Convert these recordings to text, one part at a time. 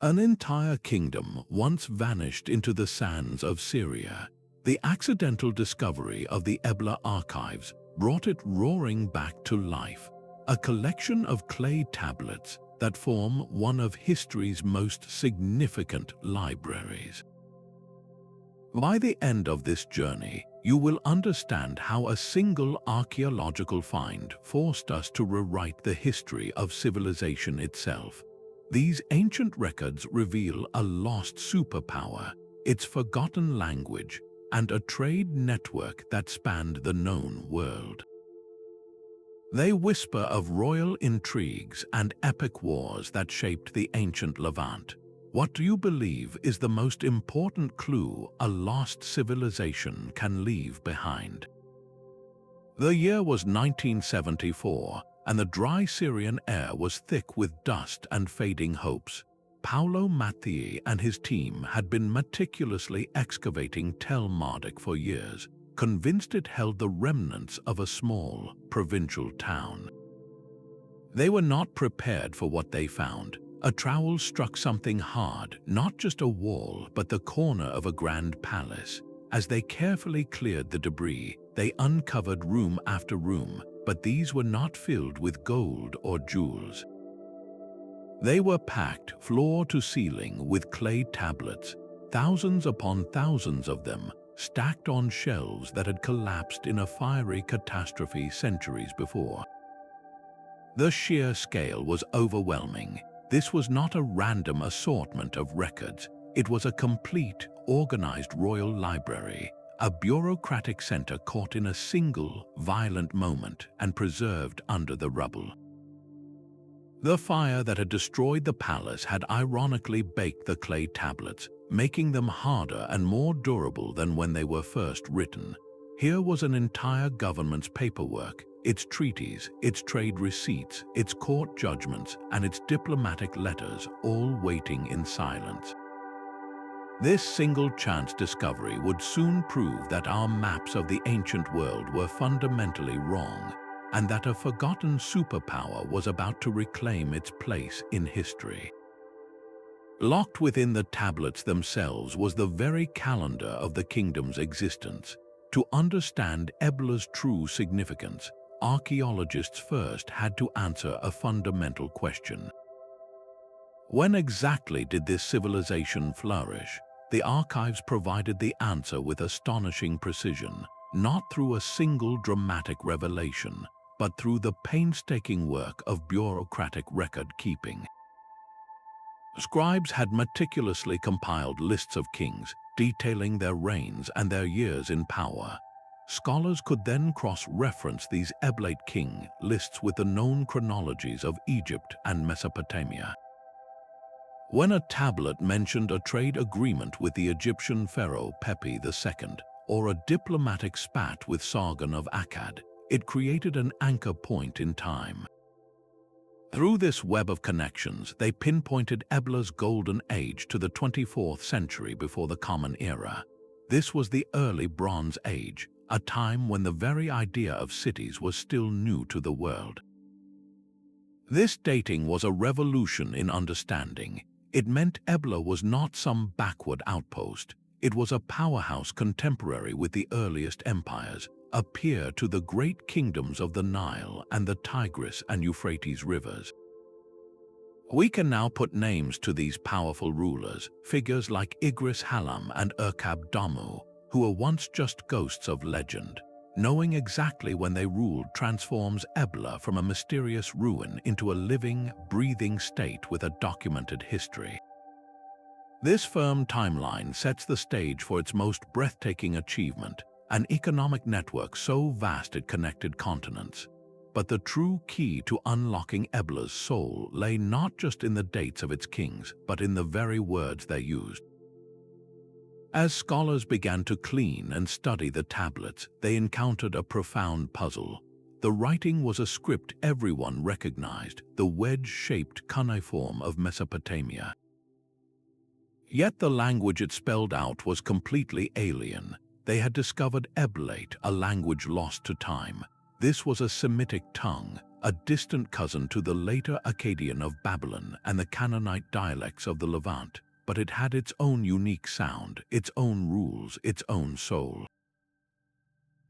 An entire kingdom once vanished into the sands of Syria. The accidental discovery of the Ebla archives brought it roaring back to life, a collection of clay tablets that form one of history's most significant libraries. By the end of this journey, you will understand how a single archaeological find forced us to rewrite the history of civilization itself. These ancient records reveal a lost superpower, its forgotten language, and a trade network that spanned the known world. They whisper of royal intrigues and epic wars that shaped the ancient Levant. What do you believe is the most important clue a lost civilization can leave behind? The year was 1974, and the dry Syrian air was thick with dust and fading hopes. Paolo Mattii and his team had been meticulously excavating Tel Marduk for years, convinced it held the remnants of a small, provincial town. They were not prepared for what they found. A trowel struck something hard, not just a wall, but the corner of a grand palace. As they carefully cleared the debris, they uncovered room after room, but these were not filled with gold or jewels. They were packed floor to ceiling with clay tablets, thousands upon thousands of them, stacked on shelves that had collapsed in a fiery catastrophe centuries before. The sheer scale was overwhelming. This was not a random assortment of records. It was a complete, organized royal library, a bureaucratic center caught in a single, violent moment and preserved under the rubble. The fire that had destroyed the palace had ironically baked the clay tablets, making them harder and more durable than when they were first written. Here was an entire government's paperwork, its treaties, its trade receipts, its court judgments, and its diplomatic letters, all waiting in silence. This single-chance discovery would soon prove that our maps of the ancient world were fundamentally wrong, and that a forgotten superpower was about to reclaim its place in history. Locked within the tablets themselves was the very calendar of the kingdom's existence. To understand Ebla's true significance, archaeologists first had to answer a fundamental question. When exactly did this civilization flourish? The archives provided the answer with astonishing precision, not through a single dramatic revelation, but through the painstaking work of bureaucratic record-keeping. Scribes had meticulously compiled lists of kings, detailing their reigns and their years in power. Scholars could then cross-reference these Eblaite king lists with the known chronologies of Egypt and Mesopotamia. When a tablet mentioned a trade agreement with the Egyptian pharaoh Pepi II, or a diplomatic spat with Sargon of Akkad, it created an anchor point in time. Through this web of connections, they pinpointed Ebla's golden age to the 24th century before the Common Era. This was the early Bronze Age, a time when the very idea of cities was still new to the world. This dating was a revolution in understanding. It meant Ebla was not some backward outpost. It was a powerhouse contemporary with the earliest empires, a peer to the great kingdoms of the Nile and the Tigris and Euphrates rivers. We can now put names to these powerful rulers, figures like Igris Halam and Urkab Damu, who were once just ghosts of legend. Knowing exactly when they ruled transforms Ebla from a mysterious ruin into a living, breathing state with a documented history. This firm timeline sets the stage for its most breathtaking achievement, an economic network so vast it connected continents. But the true key to unlocking Ebla's soul lay not just in the dates of its kings, but in the very words they used. As scholars began to clean and study the tablets, they encountered a profound puzzle. The writing was a script everyone recognized, the wedge-shaped cuneiform of Mesopotamia. Yet the language it spelled out was completely alien. They had discovered Eblaite, a language lost to time. This was a Semitic tongue, a distant cousin to the later Akkadian of Babylon and the Canaanite dialects of the Levant, but it had its own unique sound, its own rules, its own soul.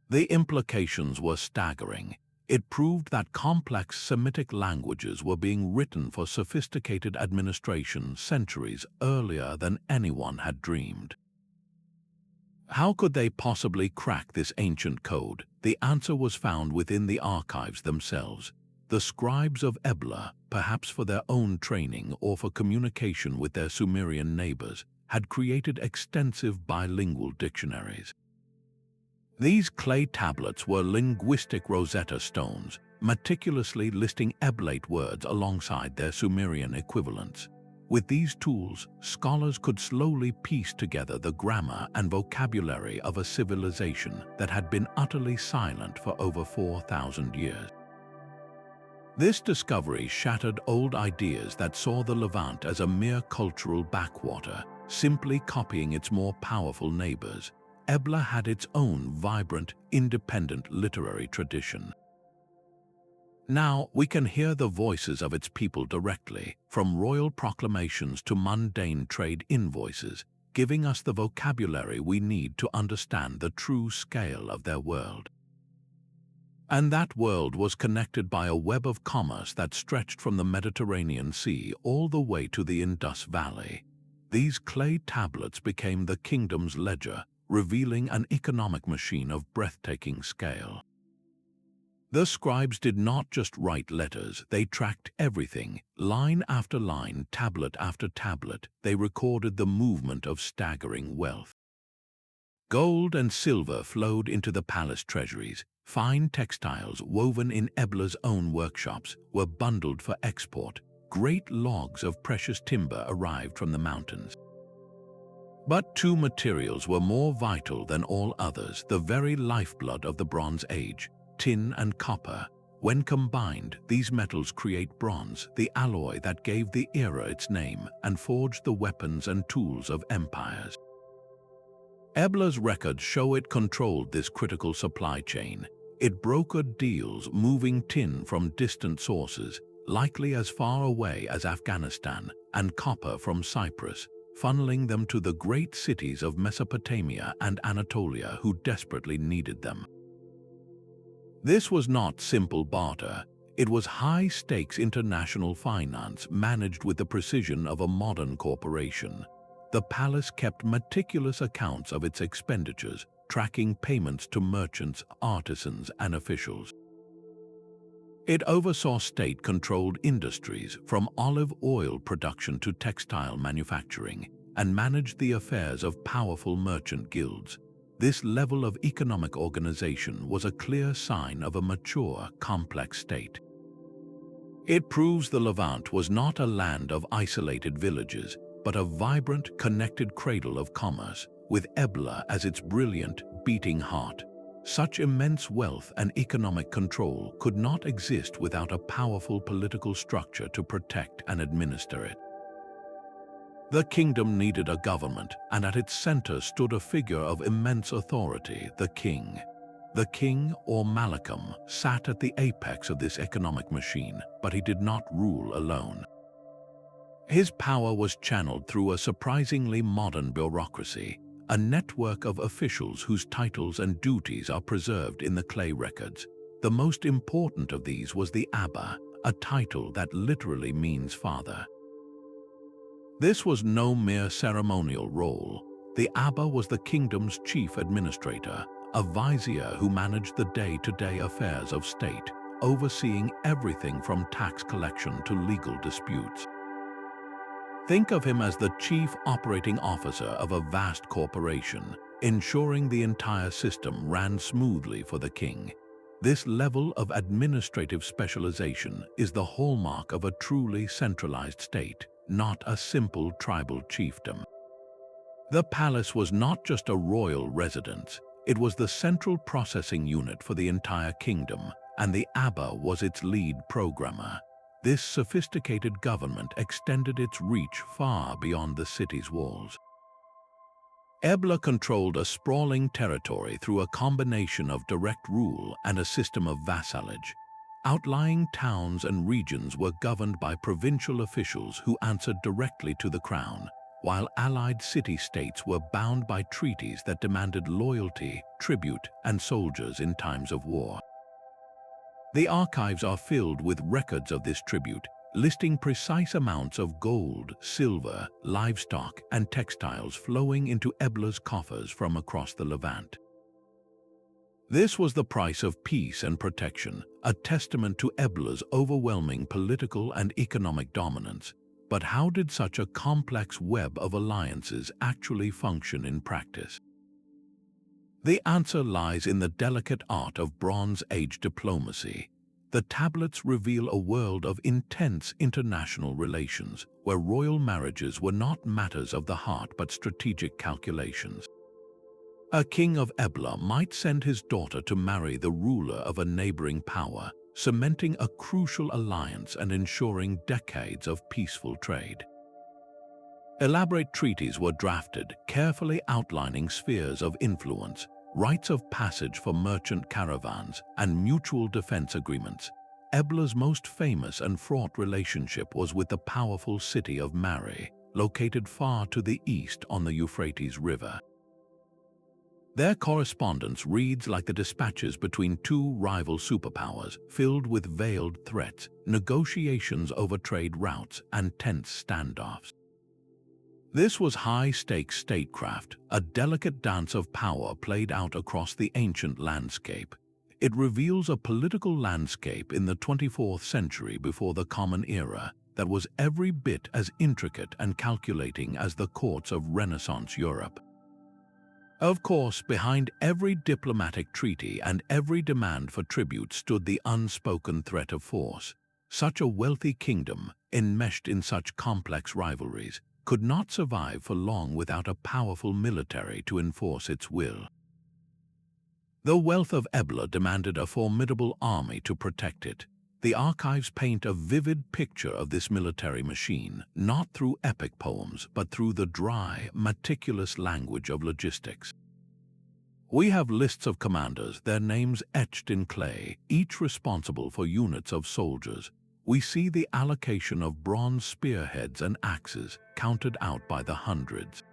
The implications were staggering. It proved that complex Semitic languages were being written for sophisticated administration centuries earlier than anyone had dreamed. How could they possibly crack this ancient code? The answer was found within the archives themselves. The scribes of Ebla, perhaps for their own training or for communication with their Sumerian neighbors, had created extensive bilingual dictionaries. These clay tablets were linguistic Rosetta Stones, meticulously listing Eblaite words alongside their Sumerian equivalents. With these tools, scholars could slowly piece together the grammar and vocabulary of a civilization that had been utterly silent for over 4,000 years. This discovery shattered old ideas that saw the Levant as a mere cultural backwater, simply copying its more powerful neighbors. Ebla had its own vibrant, independent literary tradition. Now we can hear the voices of its people directly, from royal proclamations to mundane trade invoices, giving us the vocabulary we need to understand the true scale of their world. And that world was connected by a web of commerce that stretched from the Mediterranean Sea all the way to the Indus Valley. These clay tablets became the kingdom's ledger, revealing an economic machine of breathtaking scale. The scribes did not just write letters, they tracked everything. Line after line, tablet after tablet, they recorded the movement of staggering wealth. Gold and silver flowed into the palace treasuries. Fine textiles woven in Ebla's own workshops were bundled for export. Great logs of precious timber arrived from the mountains. But two materials were more vital than all others, the very lifeblood of the Bronze Age: tin and copper. When combined, these metals create bronze, the alloy that gave the era its name and forged the weapons and tools of empires. Ebla's records show it controlled this critical supply chain. It brokered deals moving tin from distant sources, likely as far away as Afghanistan, and copper from Cyprus, funneling them to the great cities of Mesopotamia and Anatolia who desperately needed them. This was not simple barter. It was high-stakes international finance managed with the precision of a modern corporation. The palace kept meticulous accounts of its expenditures, tracking payments to merchants, artisans, and officials. It oversaw state-controlled industries, from olive oil production to textile manufacturing, and managed the affairs of powerful merchant guilds. This level of economic organization was a clear sign of a mature, complex state. It proves the Levant was not a land of isolated villages, but a vibrant, connected cradle of commerce, with Ebla as its brilliant, beating heart. Such immense wealth and economic control could not exist without a powerful political structure to protect and administer it. The kingdom needed a government, and at its center stood a figure of immense authority, the king. The king, or Malakam, sat at the apex of this economic machine, but he did not rule alone. His power was channeled through a surprisingly modern bureaucracy, a network of officials whose titles and duties are preserved in the clay records. The most important of these was the Abba, a title that literally means father. This was no mere ceremonial role. The Abba was the kingdom's chief administrator, a vizier who managed the day-to-day affairs of state, overseeing everything from tax collection to legal disputes. Think of him as the chief operating officer of a vast corporation, ensuring the entire system ran smoothly for the king. This level of administrative specialization is the hallmark of a truly centralized state, not a simple tribal chiefdom. The palace was not just a royal residence, it was the central processing unit for the entire kingdom, and the Abba was its lead programmer. This sophisticated government extended its reach far beyond the city's walls. Ebla controlled a sprawling territory through a combination of direct rule and a system of vassalage. Outlying towns and regions were governed by provincial officials who answered directly to the crown, while allied city-states were bound by treaties that demanded loyalty, tribute, and soldiers in times of war. The archives are filled with records of this tribute, listing precise amounts of gold, silver, livestock, and textiles flowing into Ebla's coffers from across the Levant. This was the price of peace and protection, a testament to Ebla's overwhelming political and economic dominance. But how did such a complex web of alliances actually function in practice? The answer lies in the delicate art of Bronze Age diplomacy. The tablets reveal a world of intense international relations, where royal marriages were not matters of the heart but strategic calculations. A king of Ebla might send his daughter to marry the ruler of a neighboring power, cementing a crucial alliance and ensuring decades of peaceful trade. Elaborate treaties were drafted, carefully outlining spheres of influence, rites of passage for merchant caravans, and mutual defense agreements. Ebla's most famous and fraught relationship was with the powerful city of Mari, located far to the east on the Euphrates River. Their correspondence reads like the dispatches between two rival superpowers, filled with veiled threats, negotiations over trade routes, and tense standoffs. This was high-stakes statecraft, a delicate dance of power played out across the ancient landscape. It reveals a political landscape in the 24th century before the Common Era that was every bit as intricate and calculating as the courts of Renaissance Europe. Of course, behind every diplomatic treaty and every demand for tribute stood the unspoken threat of force. Such a wealthy kingdom, enmeshed in such complex rivalries, could not survive for long without a powerful military to enforce its will. The wealth of Ebla demanded a formidable army to protect it. The archives paint a vivid picture of this military machine, not through epic poems, but through the dry, meticulous language of logistics. We have lists of commanders, their names etched in clay, each responsible for units of soldiers. We see the allocation of bronze spearheads and axes, counted out by the hundreds.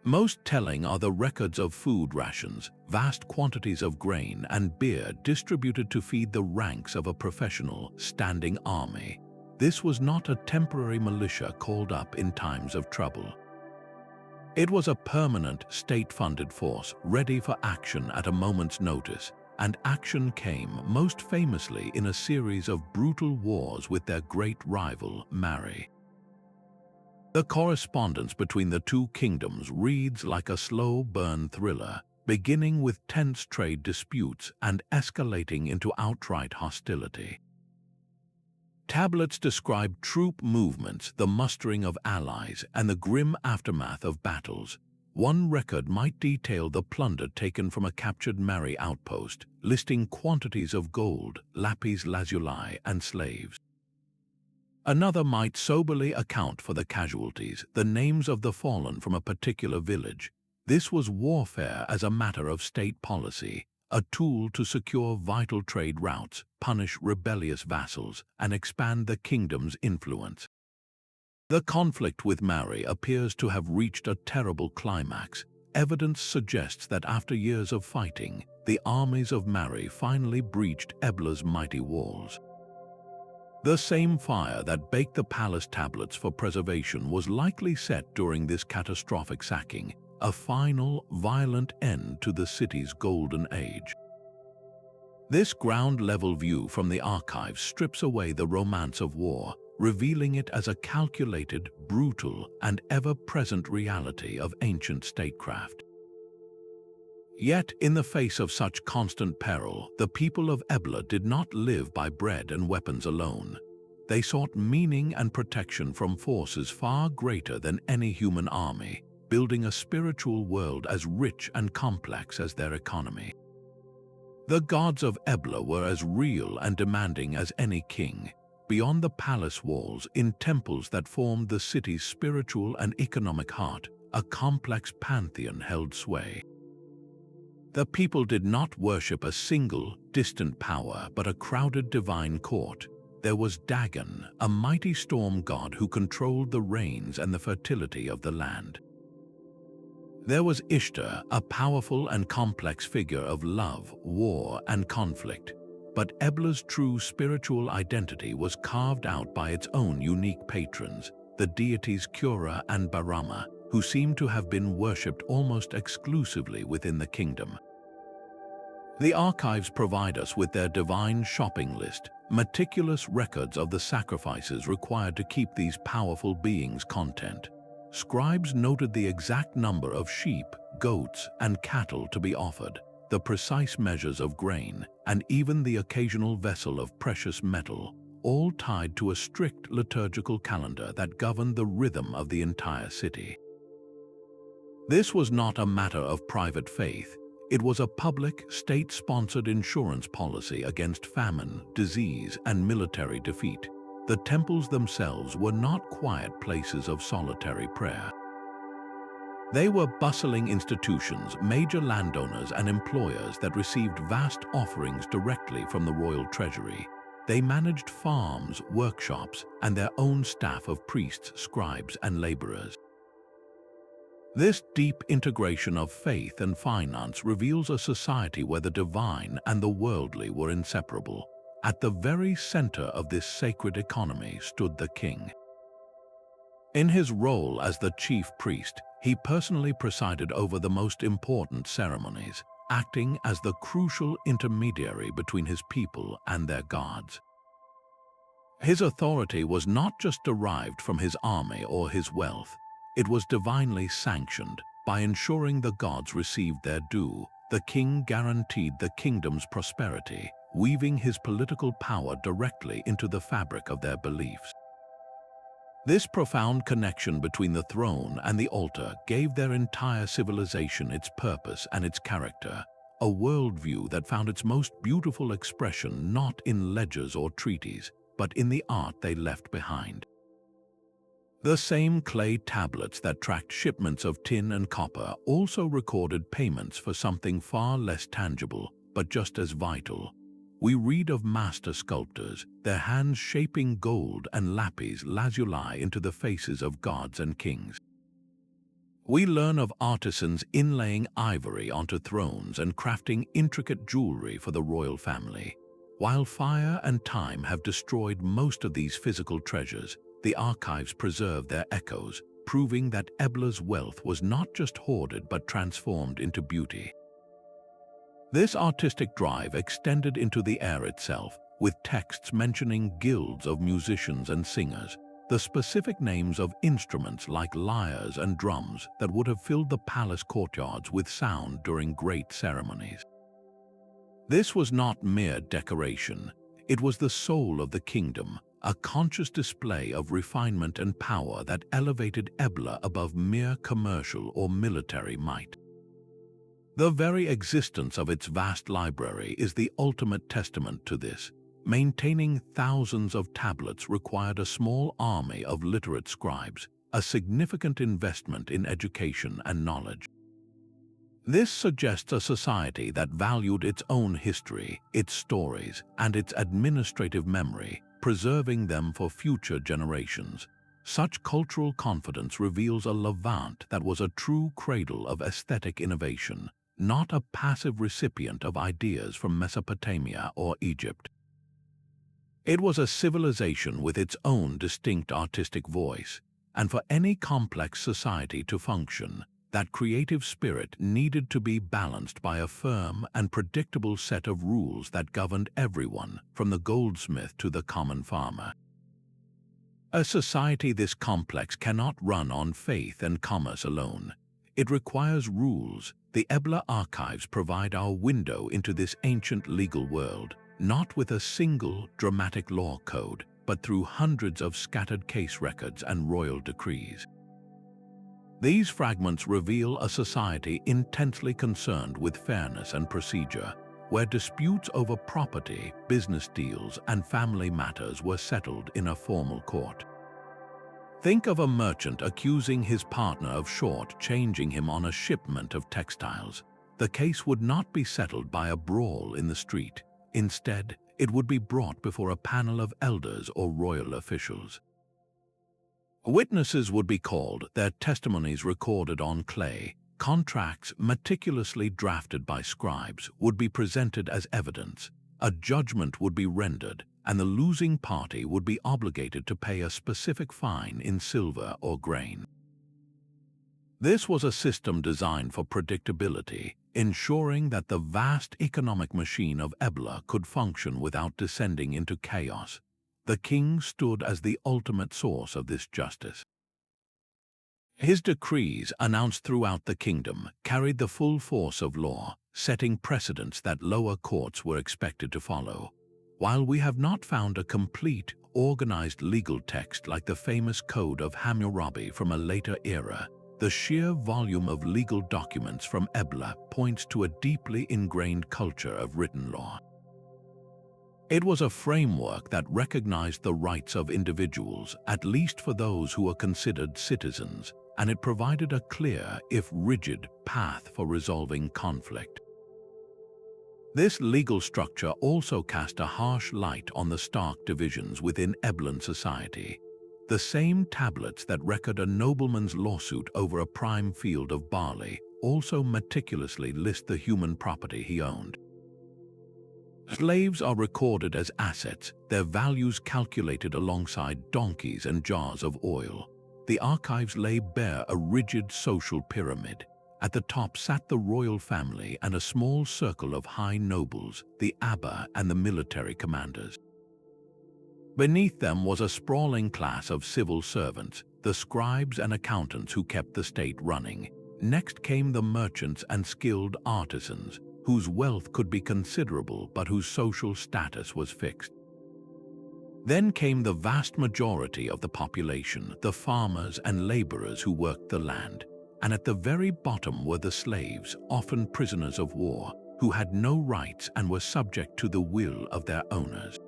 Most telling are the records of food rations, vast quantities of grain and beer distributed to feed the ranks of a professional, standing army. This was not a temporary militia called up in times of trouble. It was a permanent, state-funded force, ready for action at a moment's notice, and action came most famously in a series of brutal wars with their great rival, Mari. The correspondence between the two kingdoms reads like a slow-burn thriller, beginning with tense trade disputes and escalating into outright hostility. Tablets describe troop movements, the mustering of allies, and the grim aftermath of battles. One record might detail the plunder taken from a captured Mari outpost, listing quantities of gold, lapis lazuli, and slaves. Another might soberly account for the casualties, the names of the fallen from a particular village. This was warfare as a matter of state policy, a tool to secure vital trade routes, punish rebellious vassals, and expand the kingdom's influence. The conflict with Mari appears to have reached a terrible climax. Evidence suggests that after years of fighting, the armies of Mari finally breached Ebla's mighty walls. The same fire that baked the palace tablets for preservation was likely set during this catastrophic sacking, a final, violent end to the city's golden age. This ground-level view from the archives strips away the romance of war, revealing it as a calculated, brutal, and ever-present reality of ancient statecraft. Yet, in the face of such constant peril, the people of Ebla did not live by bread and weapons alone. They sought meaning and protection from forces far greater than any human army, building a spiritual world as rich and complex as their economy. The gods of Ebla were as real and demanding as any king. Beyond the palace walls, in temples that formed the city's spiritual and economic heart, a complex pantheon held sway. The people did not worship a single, distant power, but a crowded divine court. There was Dagon, a mighty storm god who controlled the rains and the fertility of the land. There was Ishtar, a powerful and complex figure of love, war, and conflict. But Ebla's true spiritual identity was carved out by its own unique patrons, the deities Kura and Barama, who seem to have been worshipped almost exclusively within the kingdom. The archives provide us with their divine shopping list, meticulous records of the sacrifices required to keep these powerful beings content. Scribes noted the exact number of sheep, goats, and cattle to be offered, the precise measures of grain, and even the occasional vessel of precious metal, all tied to a strict liturgical calendar that governed the rhythm of the entire city. This was not a matter of private faith. It was a public, state-sponsored insurance policy against famine, disease, and military defeat. The temples themselves were not quiet places of solitary prayer. They were bustling institutions, major landowners and employers that received vast offerings directly from the royal treasury. They managed farms, workshops, and their own staff of priests, scribes, and laborers. This deep integration of faith and finance reveals a society where the divine and the worldly were inseparable. At the very center of this sacred economy stood the king. In his role as the chief priest, he personally presided over the most important ceremonies, acting as the crucial intermediary between his people and their gods. His authority was not just derived from his army or his wealth. It was divinely sanctioned. By ensuring the gods received their due, the king guaranteed the kingdom's prosperity, weaving his political power directly into the fabric of their beliefs. This profound connection between the throne and the altar gave their entire civilization its purpose and its character, a worldview that found its most beautiful expression not in ledgers or treaties, but in the art they left behind. The same clay tablets that tracked shipments of tin and copper also recorded payments for something far less tangible, but just as vital. We read of master sculptors, their hands shaping gold and lapis lazuli into the faces of gods and kings. We learn of artisans inlaying ivory onto thrones and crafting intricate jewelry for the royal family. While fire and time have destroyed most of these physical treasures, the archives preserve their echoes, proving that Ebla's wealth was not just hoarded but transformed into beauty. This artistic drive extended into the air itself, with texts mentioning guilds of musicians and singers, the specific names of instruments like lyres and drums that would have filled the palace courtyards with sound during great ceremonies. This was not mere decoration. It was the soul of the kingdom, a conscious display of refinement and power that elevated Ebla above mere commercial or military might. The very existence of its vast library is the ultimate testament to this. Maintaining thousands of tablets required a small army of literate scribes, a significant investment in education and knowledge. This suggests a society that valued its own history, its stories, and its administrative memory, preserving them for future generations. Such cultural confidence reveals a Levant that was a true cradle of aesthetic innovation, not a passive recipient of ideas from Mesopotamia or Egypt. It was a civilization with its own distinct artistic voice, and for any complex society to function, that creative spirit needed to be balanced by a firm and predictable set of rules that governed everyone, from the goldsmith to the common farmer. A society this complex cannot run on faith and commerce alone. It requires rules. The Ebla archives provide our window into this ancient legal world, not with a single dramatic law code, but through hundreds of scattered case records and royal decrees. These fragments reveal a society intensely concerned with fairness and procedure, where disputes over property, business deals, and family matters were settled in a formal court. Think of a merchant accusing his partner of short-changing him on a shipment of textiles. the case would not be settled by a brawl in the street. Instead, it would be brought before a panel of elders or royal officials. Witnesses would be called, their testimonies recorded on clay. Contracts meticulously drafted by scribes would be presented as evidence. A judgment would be rendered, and the losing party would be obligated to pay a specific fine in silver or grain. This was a system designed for predictability, ensuring that the vast economic machine of Ebla could function without descending into chaos. The king stood as the ultimate source of this justice. His decrees, announced throughout the kingdom, carried the full force of law, setting precedents that lower courts were expected to follow. While we have not found a complete, organized legal text like the famous Code of Hammurabi from a later era, the sheer volume of legal documents from Ebla points to a deeply ingrained culture of written law. It was a framework that recognized the rights of individuals, at least for those who were considered citizens, and it provided a clear, if rigid, path for resolving conflict. This legal structure also cast a harsh light on the stark divisions within Eblan society. The same tablets that record a nobleman's lawsuit over a prime field of barley also meticulously list the human property he owned. Slaves are recorded as assets, their values calculated alongside donkeys and jars of oil. The archives lay bare a rigid social pyramid. At the top sat the royal family and a small circle of high nobles, the Abba and the military commanders. Beneath them was a sprawling class of civil servants, the scribes and accountants who kept the state running. Next came the merchants and skilled artisans, whose wealth could be considerable but whose social status was fixed. Then came the vast majority of the population, the farmers and laborers who worked the land. And at the very bottom were the slaves, often prisoners of war, who had no rights and were subject to the will of their owners.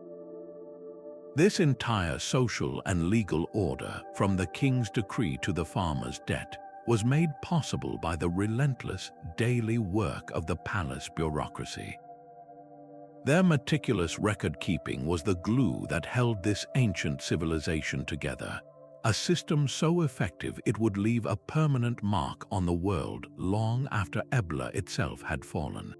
This entire social and legal order, from the king's decree to the farmer's debt, was made possible by the relentless, daily work of the palace bureaucracy. Their meticulous record-keeping was the glue that held this ancient civilization together, a system so effective it would leave a permanent mark on the world long after Ebla itself had fallen.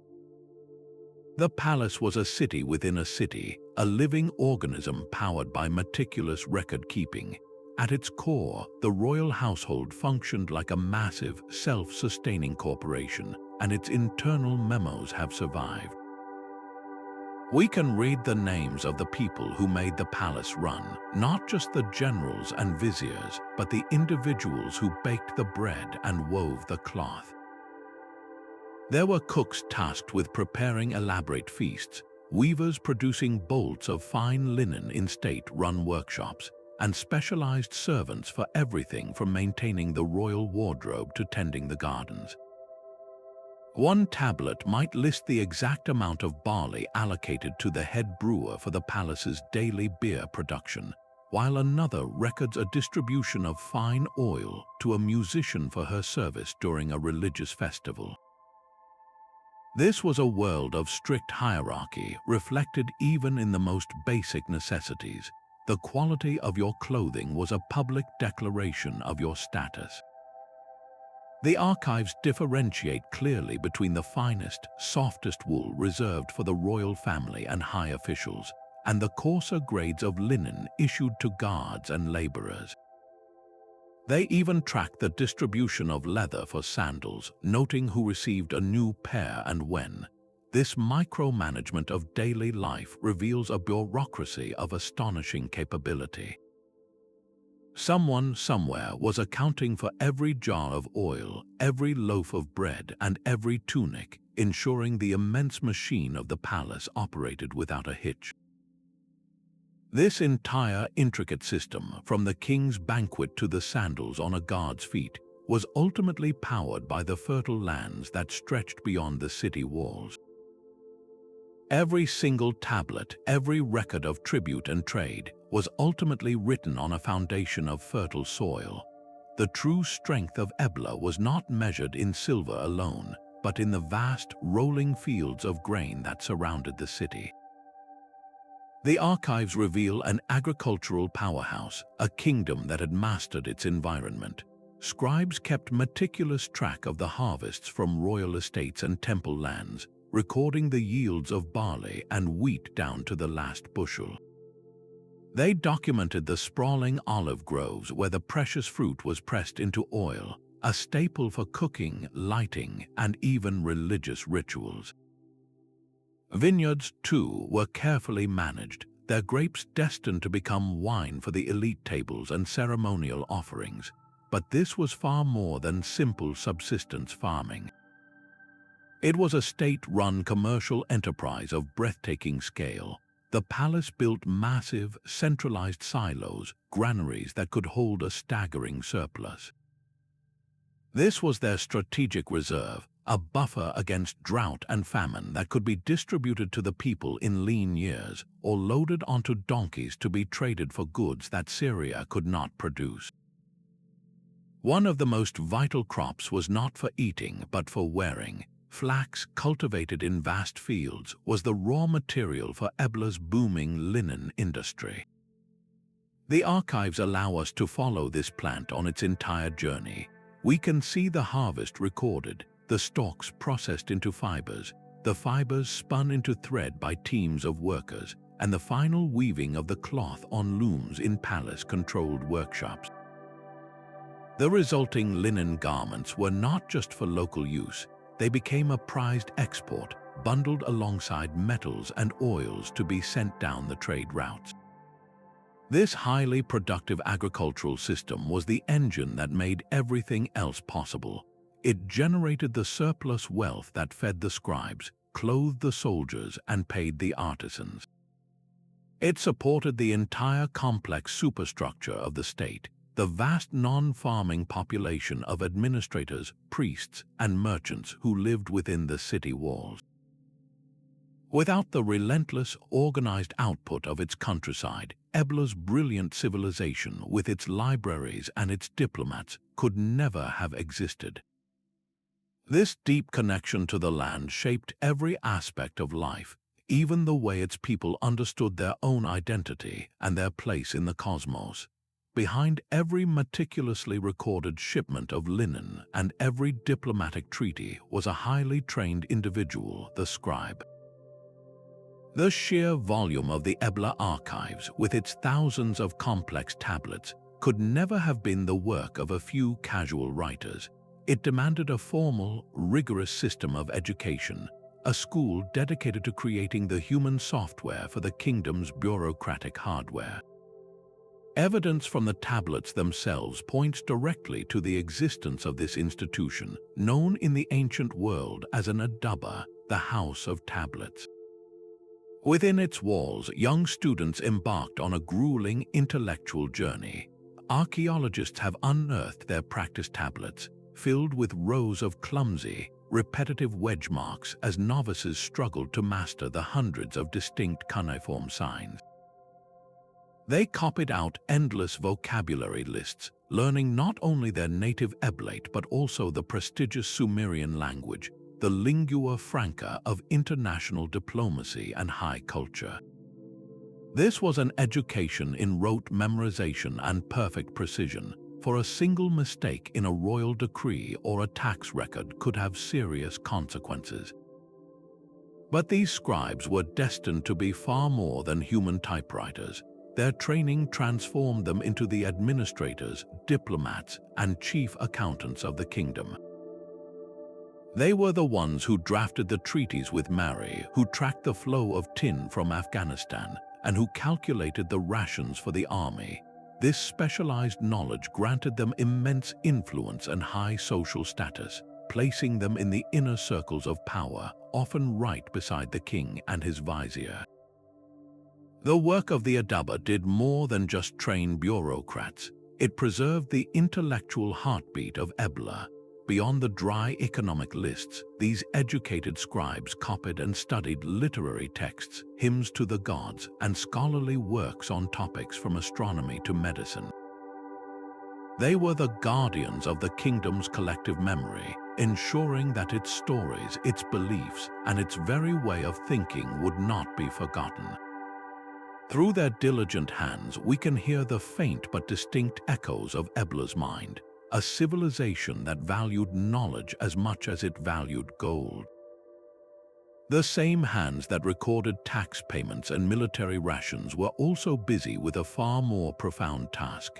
The palace was a city within a city, a living organism powered by meticulous record-keeping. At its core, the royal household functioned like a massive, self-sustaining corporation, and its internal memos have survived. We can read the names of the people who made the palace run, not just the generals and viziers, but the individuals who baked the bread and wove the cloth. There were cooks tasked with preparing elaborate feasts, weavers producing bolts of fine linen in state-run workshops, and specialized servants for everything from maintaining the royal wardrobe to tending the gardens. One tablet might list the exact amount of barley allocated to the head brewer for the palace's daily beer production, while another records a distribution of fine oil to a musician for her service during a religious festival. This was a world of strict hierarchy, reflected even in the most basic necessities. The quality of your clothing was a public declaration of your status. The archives differentiate clearly between the finest, softest wool reserved for the royal family and high officials, and the coarser grades of linen issued to guards and laborers. They even tracked the distribution of leather for sandals, noting who received a new pair and when. This micromanagement of daily life reveals a bureaucracy of astonishing capability. Someone somewhere was accounting for every jar of oil, every loaf of bread, and every tunic, ensuring the immense machine of the palace operated without a hitch. This entire intricate system, from the king's banquet to the sandals on a guard's feet, was ultimately powered by the fertile lands that stretched beyond the city walls. Every single tablet, every record of tribute and trade, was ultimately written on a foundation of fertile soil. The true strength of Ebla was not measured in silver alone. but in the vast, rolling fields of grain that surrounded the city. The archives reveal an agricultural powerhouse, a kingdom that had mastered its environment. Scribes kept meticulous track of the harvests from royal estates and temple lands, recording the yields of barley and wheat down to the last bushel. They documented the sprawling olive groves where the precious fruit was pressed into oil, a staple for cooking, lighting, and even religious rituals. Vineyards, too, were carefully managed, their grapes destined to become wine for the elite tables and ceremonial offerings. But this was far more than simple subsistence farming. It was a state-run commercial enterprise of breathtaking scale. The palace built massive, centralized silos, granaries that could hold a staggering surplus. This was their strategic reserve, a buffer against drought and famine that could be distributed to the people in lean years or loaded onto donkeys to be traded for goods that Syria could not produce. One of the most vital crops was not for eating but for wearing. Flax, cultivated in vast fields, was the raw material for Ebla's booming linen industry. The archives allow us to follow this plant on its entire journey. We can see the harvest recorded, the stalks processed into fibers, the fibers spun into thread by teams of workers, and the final weaving of the cloth on looms in palace-controlled workshops. The resulting linen garments were not just for local use, they became a prized export, bundled alongside metals and oils to be sent down the trade routes. This highly productive agricultural system was the engine that made everything else possible. It generated the surplus wealth that fed the scribes, clothed the soldiers, and paid the artisans. It supported the entire complex superstructure of the state, the vast non-farming population of administrators, priests, and merchants who lived within the city walls. Without the relentless, organized output of its countryside, Ebla's brilliant civilization, with its libraries and its diplomats, could never have existed. This deep connection to the land shaped every aspect of life, even the way its people understood their own identity and their place in the cosmos. Behind every meticulously recorded shipment of linen and every diplomatic treaty was a highly trained individual, the scribe. The sheer volume of the Ebla archives, with its thousands of complex tablets, could never have been the work of a few casual writers. It demanded a formal, rigorous system of education, a school dedicated to creating the human software for the kingdom's bureaucratic hardware. Evidence from the tablets themselves points directly to the existence of this institution, known in the ancient world as an Adaba, the House of Tablets. Within its walls, young students embarked on a grueling intellectual journey. Archaeologists have unearthed their practice tablets, filled with rows of clumsy, repetitive wedge marks as novices struggled to master the hundreds of distinct cuneiform signs. They copied out endless vocabulary lists, learning not only their native Eblaite but also the prestigious Sumerian language, the lingua franca of international diplomacy and high culture. This was an education in rote memorization and perfect precision, for a single mistake in a royal decree or a tax record could have serious consequences. But these scribes were destined to be far more than human typewriters. Their training transformed them into the administrators, diplomats, and chief accountants of the kingdom. They were the ones who drafted the treaties with Mari, who tracked the flow of tin from Afghanistan, and who calculated the rations for the army. This specialized knowledge granted them immense influence and high social status, placing them in the inner circles of power, often right beside the king and his vizier. The work of the Adaba did more than just train bureaucrats. It preserved the intellectual heartbeat of Ebla. Beyond the dry economic lists, these educated scribes copied and studied literary texts, hymns to the gods, and scholarly works on topics from astronomy to medicine. They were the guardians of the kingdom's collective memory, ensuring that its stories, its beliefs, and its very way of thinking would not be forgotten. Through their diligent hands, we can hear the faint but distinct echoes of Ebla's mind, a civilization that valued knowledge as much as it valued gold. The same hands that recorded tax payments and military rations were also busy with a far more profound task.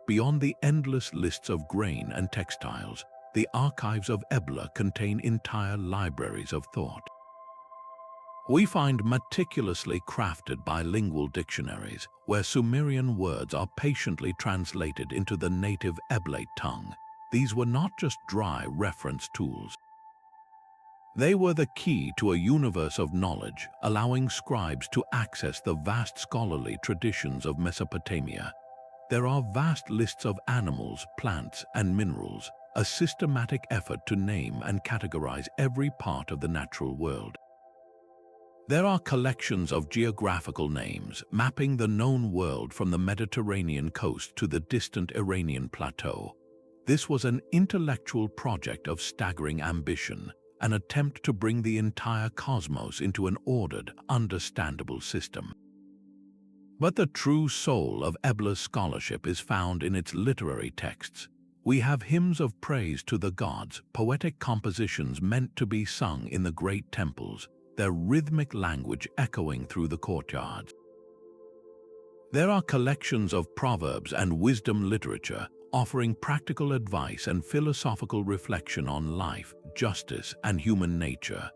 Beyond the endless lists of grain and textiles, the archives of Ebla contain entire libraries of thought. We find meticulously crafted bilingual dictionaries where Sumerian words are patiently translated into the native Eblaite tongue. These were not just dry reference tools. They were the key to a universe of knowledge, allowing scribes to access the vast scholarly traditions of Mesopotamia. There are vast lists of animals, plants, and minerals, a systematic effort to name and categorize every part of the natural world. There are collections of geographical names, mapping the known world from the Mediterranean coast to the distant Iranian plateau. This was an intellectual project of staggering ambition, an attempt to bring the entire cosmos into an ordered, understandable system. But the true soul of Ebla's scholarship is found in its literary texts. We have hymns of praise to the gods, poetic compositions meant to be sung in the great temples, their rhythmic language echoing through the courtyards. There are collections of proverbs and wisdom literature, offering practical advice and philosophical reflection on life, justice, and human nature.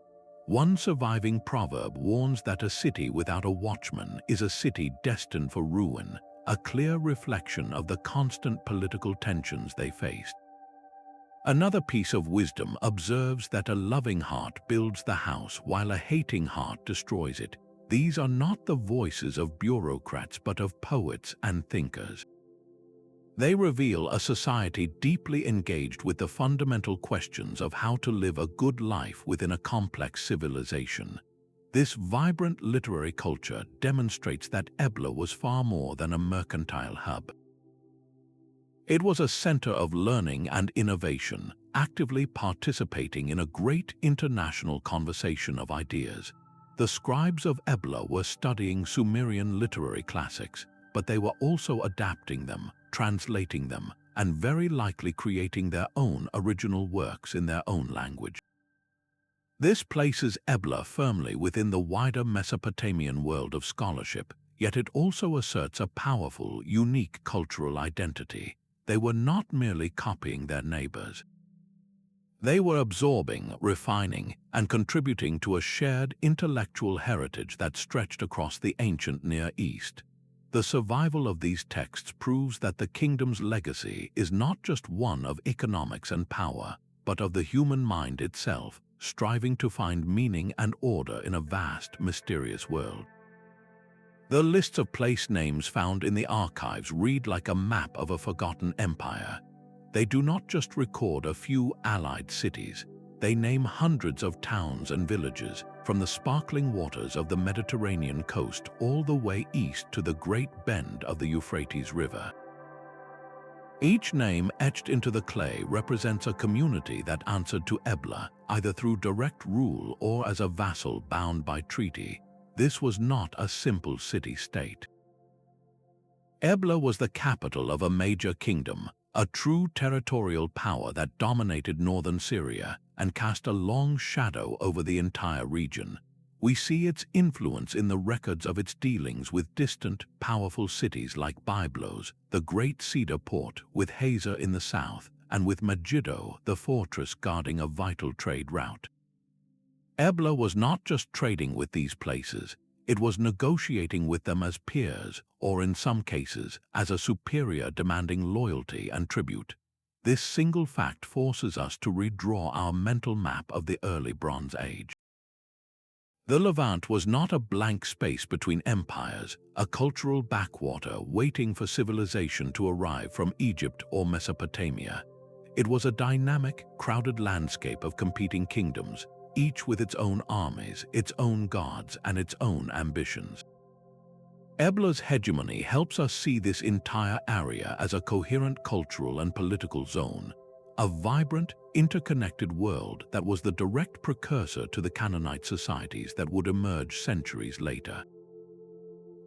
One surviving proverb warns that a city without a watchman is a city destined for ruin, a clear reflection of the constant political tensions they faced. Another piece of wisdom observes that a loving heart builds the house while a hating heart destroys it. These are not the voices of bureaucrats but of poets and thinkers. They reveal a society deeply engaged with the fundamental questions of how to live a good life within a complex civilization. This vibrant literary culture demonstrates that Ebla was far more than a mercantile hub. It was a center of learning and innovation, actively participating in a great international conversation of ideas. The scribes of Ebla were studying Sumerian literary classics, but they were also adapting them, translating them, and very likely creating their own original works in their own language. This places Ebla firmly within the wider Mesopotamian world of scholarship, yet it also asserts a powerful, unique cultural identity. They were not merely copying their neighbors. They were absorbing, refining, and contributing to a shared intellectual heritage that stretched across the ancient Near East. The survival of these texts proves that the kingdom's legacy is not just one of economics and power, but of the human mind itself, striving to find meaning and order in a vast, mysterious world. The lists of place names found in the archives read like a map of a forgotten empire. They do not just record a few allied cities. They name hundreds of towns and villages, from the sparkling waters of the Mediterranean coast all the way east to the great bend of the Euphrates River. Each name etched into the clay represents a community that answered to Ebla, either through direct rule or as a vassal bound by treaty. This was not a simple city-state. Ebla was the capital of a major kingdom, a true territorial power that dominated northern Syria and cast a long shadow over the entire region. We see its influence in the records of its dealings with distant, powerful cities like Byblos, the great cedar port, with Hazor in the south, and with Megiddo, the fortress guarding a vital trade route. Ebla was not just trading with these places, it was negotiating with them as peers, or in some cases, as a superior demanding loyalty and tribute. This single fact forces us to redraw our mental map of the early Bronze Age. The Levant was not a blank space between empires, a cultural backwater waiting for civilization to arrive from Egypt or Mesopotamia. It was a dynamic, crowded landscape of competing kingdoms, each with its own armies, its own gods, and its own ambitions. Ebla's hegemony helps us see this entire area as a coherent cultural and political zone, a vibrant, interconnected world that was the direct precursor to the Canaanite societies that would emerge centuries later.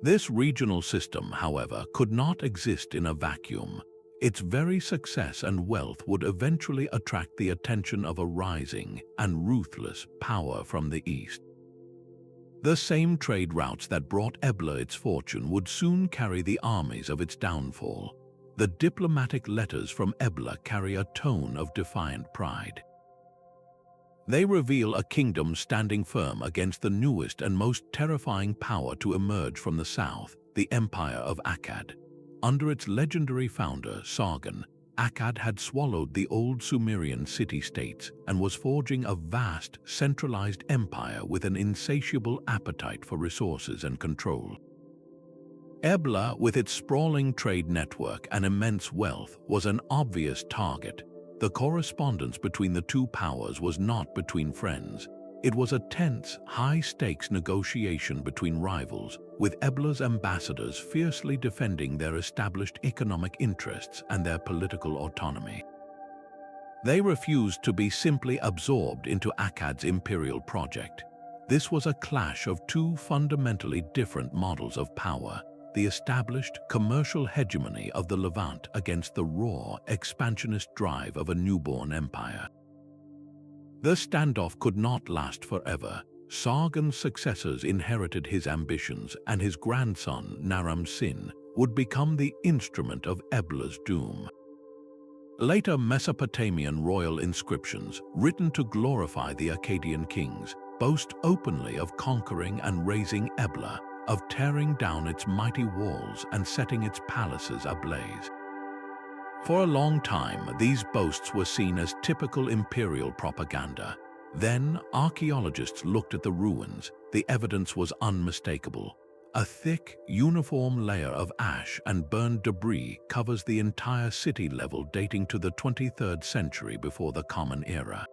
This regional system, however, could not exist in a vacuum. Its very success and wealth would eventually attract the attention of a rising and ruthless power from the east. The same trade routes that brought Ebla its fortune would soon carry the armies of its downfall. The diplomatic letters from Ebla carry a tone of defiant pride. They reveal a kingdom standing firm against the newest and most terrifying power to emerge from the south, the Empire of Akkad. Under its legendary founder, Sargon, Akkad had swallowed the old Sumerian city-states and was forging a vast, centralized empire with an insatiable appetite for resources and control. Ebla, with its sprawling trade network and immense wealth, was an obvious target. The correspondence between the two powers was not between friends. It was a tense, high-stakes negotiation between rivals, with Ebla's ambassadors fiercely defending their established economic interests and their political autonomy. They refused to be simply absorbed into Akkad's imperial project. This was a clash of two fundamentally different models of power: the established commercial hegemony of the Levant against the raw, expansionist drive of a newborn empire. The standoff could not last forever. Sargon's successors inherited his ambitions, and his grandson, Naram-Sin, would become the instrument of Ebla's doom. Later Mesopotamian royal inscriptions, written to glorify the Akkadian kings, boast openly of conquering and razing Ebla, of tearing down its mighty walls and setting its palaces ablaze. For a long time, these boasts were seen as typical imperial propaganda. Then, archaeologists looked at the ruins. The evidence was unmistakable. A thick, uniform layer of ash and burned debris covers the entire city level dating to the 23rd century before the Common Era.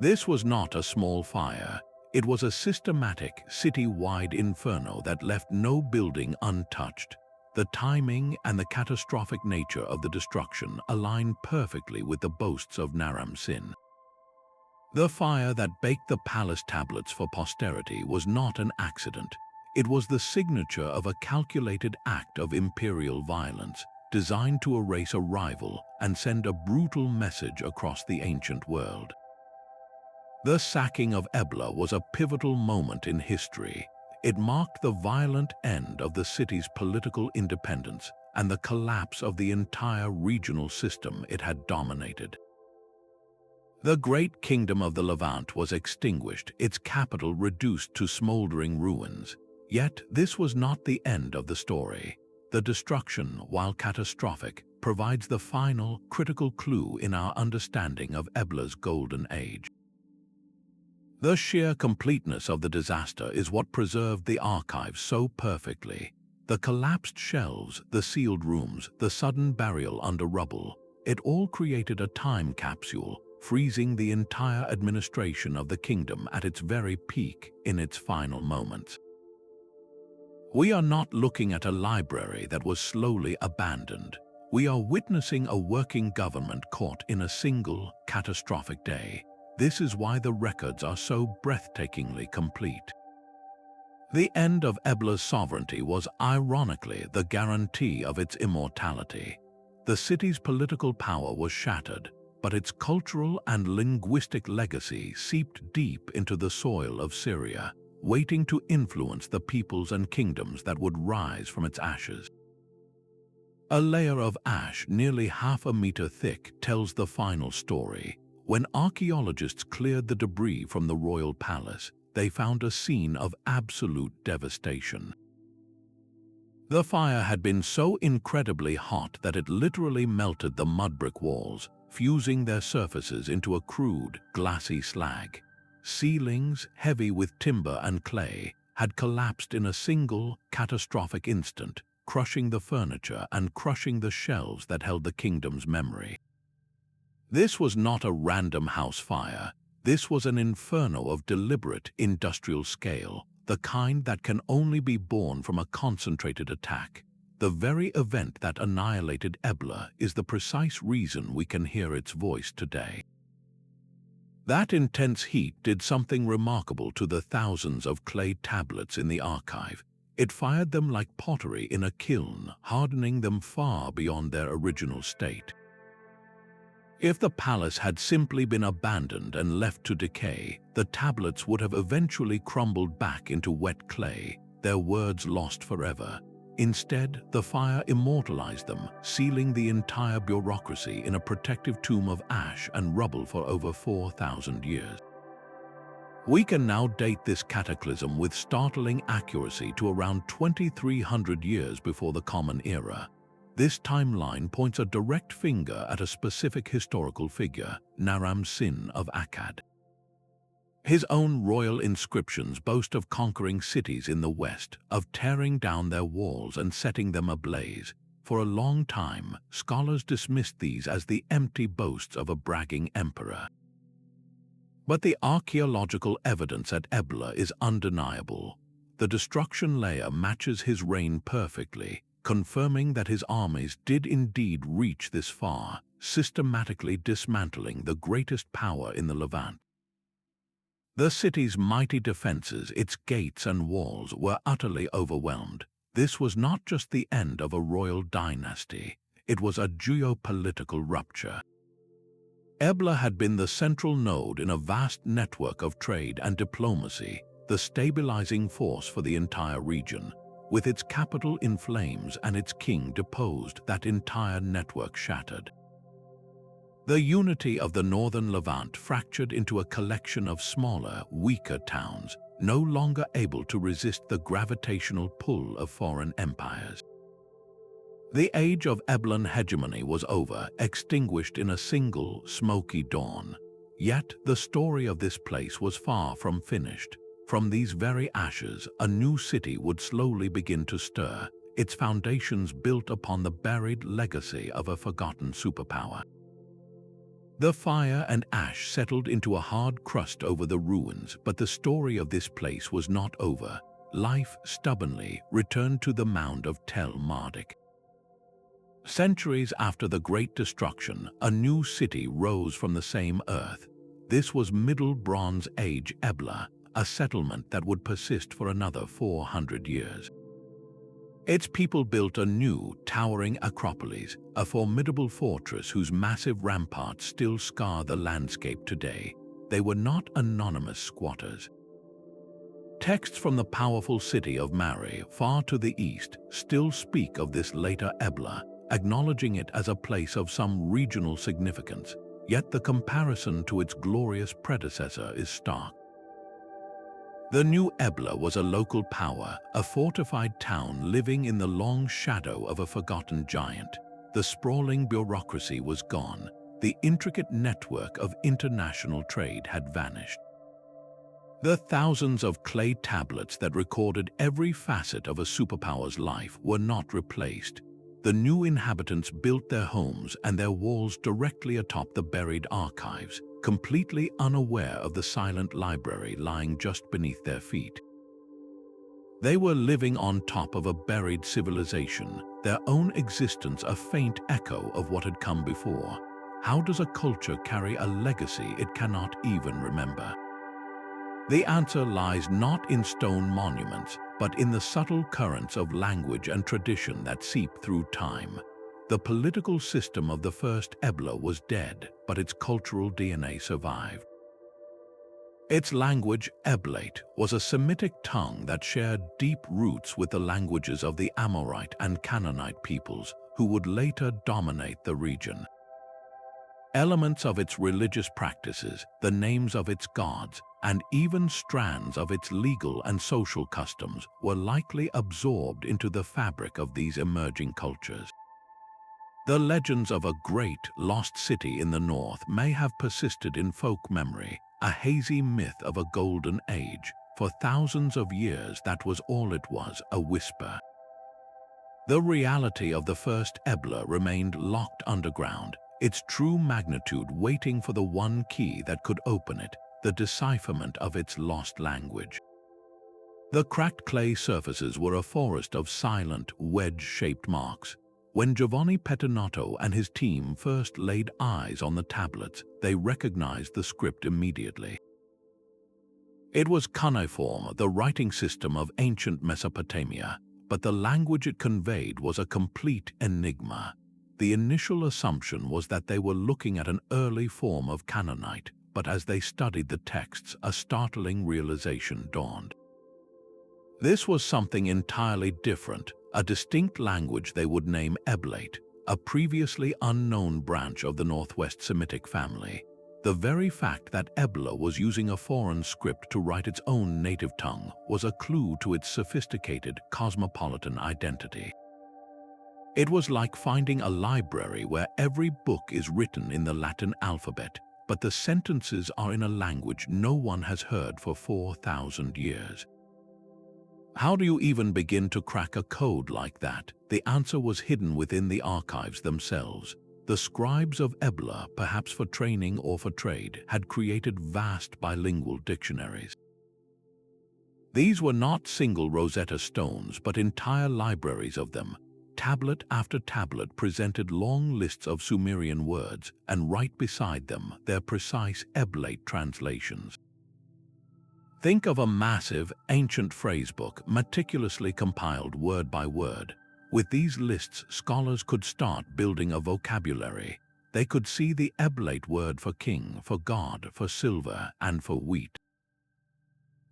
This was not a small fire. It was a systematic, city-wide inferno that left no building untouched. The timing and the catastrophic nature of the destruction aligned perfectly with the boasts of Naram-Sin. The fire that baked the palace tablets for posterity was not an accident. It was the signature of a calculated act of imperial violence, designed to erase a rival and send a brutal message across the ancient world. The sacking of Ebla was a pivotal moment in history. It marked the violent end of the city's political independence and the collapse of the entire regional system it had dominated. The great kingdom of the Levant was extinguished, its capital reduced to smoldering ruins. Yet this was not the end of the story. The destruction, while catastrophic, provides the final, critical clue in our understanding of Ebla's golden age. The sheer completeness of the disaster is what preserved the archives so perfectly. The collapsed shelves, the sealed rooms, the sudden burial under rubble, it all created a time capsule, freezing the entire administration of the kingdom at its very peak in its final moments. We are not looking at a library that was slowly abandoned. We are witnessing a working government caught in a single, catastrophic day. This is why the records are so breathtakingly complete. The end of Ebla's sovereignty was ironically the guarantee of its immortality. The city's political power was shattered, but its cultural and linguistic legacy seeped deep into the soil of Syria, waiting to influence the peoples and kingdoms that would rise from its ashes. A layer of ash nearly half a meter thick tells the final story. When archaeologists cleared the debris from the royal palace, they found a scene of absolute devastation. The fire had been so incredibly hot that it literally melted the mud brick walls, fusing their surfaces into a crude, glassy slag. Ceilings, heavy with timber and clay, had collapsed in a single, catastrophic instant, crushing the furniture and crushing the shelves that held the kingdom's memory. This was not a random house fire. This was an inferno of deliberate industrial scale, the kind that can only be born from a concentrated attack. The very event that annihilated Ebla is the precise reason we can hear its voice today. That intense heat did something remarkable to the thousands of clay tablets in the archive. It fired them like pottery in a kiln, hardening them far beyond their original state. If the palace had simply been abandoned and left to decay, the tablets would have eventually crumbled back into wet clay, their words lost forever. Instead, the fire immortalized them, sealing the entire bureaucracy in a protective tomb of ash and rubble for over 4,000 years. We can now date this cataclysm with startling accuracy to around 2,300 years before the Common Era. This timeline points a direct finger at a specific historical figure, Naram Sin of Akkad. His own royal inscriptions boast of conquering cities in the west, of tearing down their walls and setting them ablaze. For a long time, scholars dismissed these as the empty boasts of a bragging emperor. But the archaeological evidence at Ebla is undeniable. The destruction layer matches his reign perfectly, confirming that his armies did indeed reach this far, systematically dismantling the greatest power in the Levant. The city's mighty defenses, its gates and walls, were utterly overwhelmed. This was not just the end of a royal dynasty, it was a geopolitical rupture. Ebla had been the central node in a vast network of trade and diplomacy, the stabilizing force for the entire region. With its capital in flames and its king deposed, that entire network shattered. The unity of the northern Levant fractured into a collection of smaller, weaker towns, no longer able to resist the gravitational pull of foreign empires. The age of Eblan hegemony was over, extinguished in a single, smoky dawn. Yet the story of this place was far from finished. From these very ashes, a new city would slowly begin to stir, its foundations built upon the buried legacy of a forgotten superpower. The fire and ash settled into a hard crust over the ruins, but the story of this place was not over. Life stubbornly returned to the mound of Tel Marduk. Centuries after the Great Destruction, a new city rose from the same earth. This was Middle Bronze Age Ebla, a settlement that would persist for another 400 years. Its people built a new, towering acropolis, a formidable fortress whose massive ramparts still scar the landscape today. They were not anonymous squatters. Texts from the powerful city of Mari, far to the east, still speak of this later Ebla, acknowledging it as a place of some regional significance, yet the comparison to its glorious predecessor is stark. The new Ebla was a local power, a fortified town living in the long shadow of a forgotten giant. The sprawling bureaucracy was gone. The intricate network of international trade had vanished. The thousands of clay tablets that recorded every facet of a superpower's life were not replaced. The new inhabitants built their homes and their walls directly atop the buried archives, completely unaware of the silent library lying just beneath their feet. They were living on top of a buried civilization, their own existence a faint echo of what had come before. How does a culture carry a legacy it cannot even remember? The answer lies not in stone monuments, but in the subtle currents of language and tradition that seep through time. The political system of the first Ebla was dead, but its cultural DNA survived. Its language, Eblaite, was a Semitic tongue that shared deep roots with the languages of the Amorite and Canaanite peoples, who would later dominate the region. Elements of its religious practices, the names of its gods, and even strands of its legal and social customs were likely absorbed into the fabric of these emerging cultures. The legends of a great, lost city in the north may have persisted in folk memory, a hazy myth of a golden age. For thousands of years that was all it was, a whisper. The reality of the first Ebla remained locked underground, its true magnitude waiting for the one key that could open it, the decipherment of its lost language. The cracked clay surfaces were a forest of silent, wedge-shaped marks. When Giovanni Pettinato and his team first laid eyes on the tablets, they recognized the script immediately. It was cuneiform, the writing system of ancient Mesopotamia, but the language it conveyed was a complete enigma. The initial assumption was that they were looking at an early form of Canaanite, but as they studied the texts, a startling realization dawned. This was something entirely different, a distinct language they would name Eblaite, a previously unknown branch of the Northwest Semitic family. The very fact that Ebla was using a foreign script to write its own native tongue was a clue to its sophisticated, cosmopolitan identity. It was like finding a library where every book is written in the Latin alphabet, but the sentences are in a language no one has heard for 4,000 years. How do you even begin to crack a code like that? The answer was hidden within the archives themselves. The scribes of Ebla, perhaps for training or for trade, had created vast bilingual dictionaries. These were not single Rosetta Stones, but entire libraries of them. Tablet after tablet presented long lists of Sumerian words, and right beside them, their precise Eblaite translations. Think of a massive, ancient phrasebook, meticulously compiled word by word. With these lists, scholars could start building a vocabulary. They could see the Eblaite word for king, for god, for silver, and for wheat.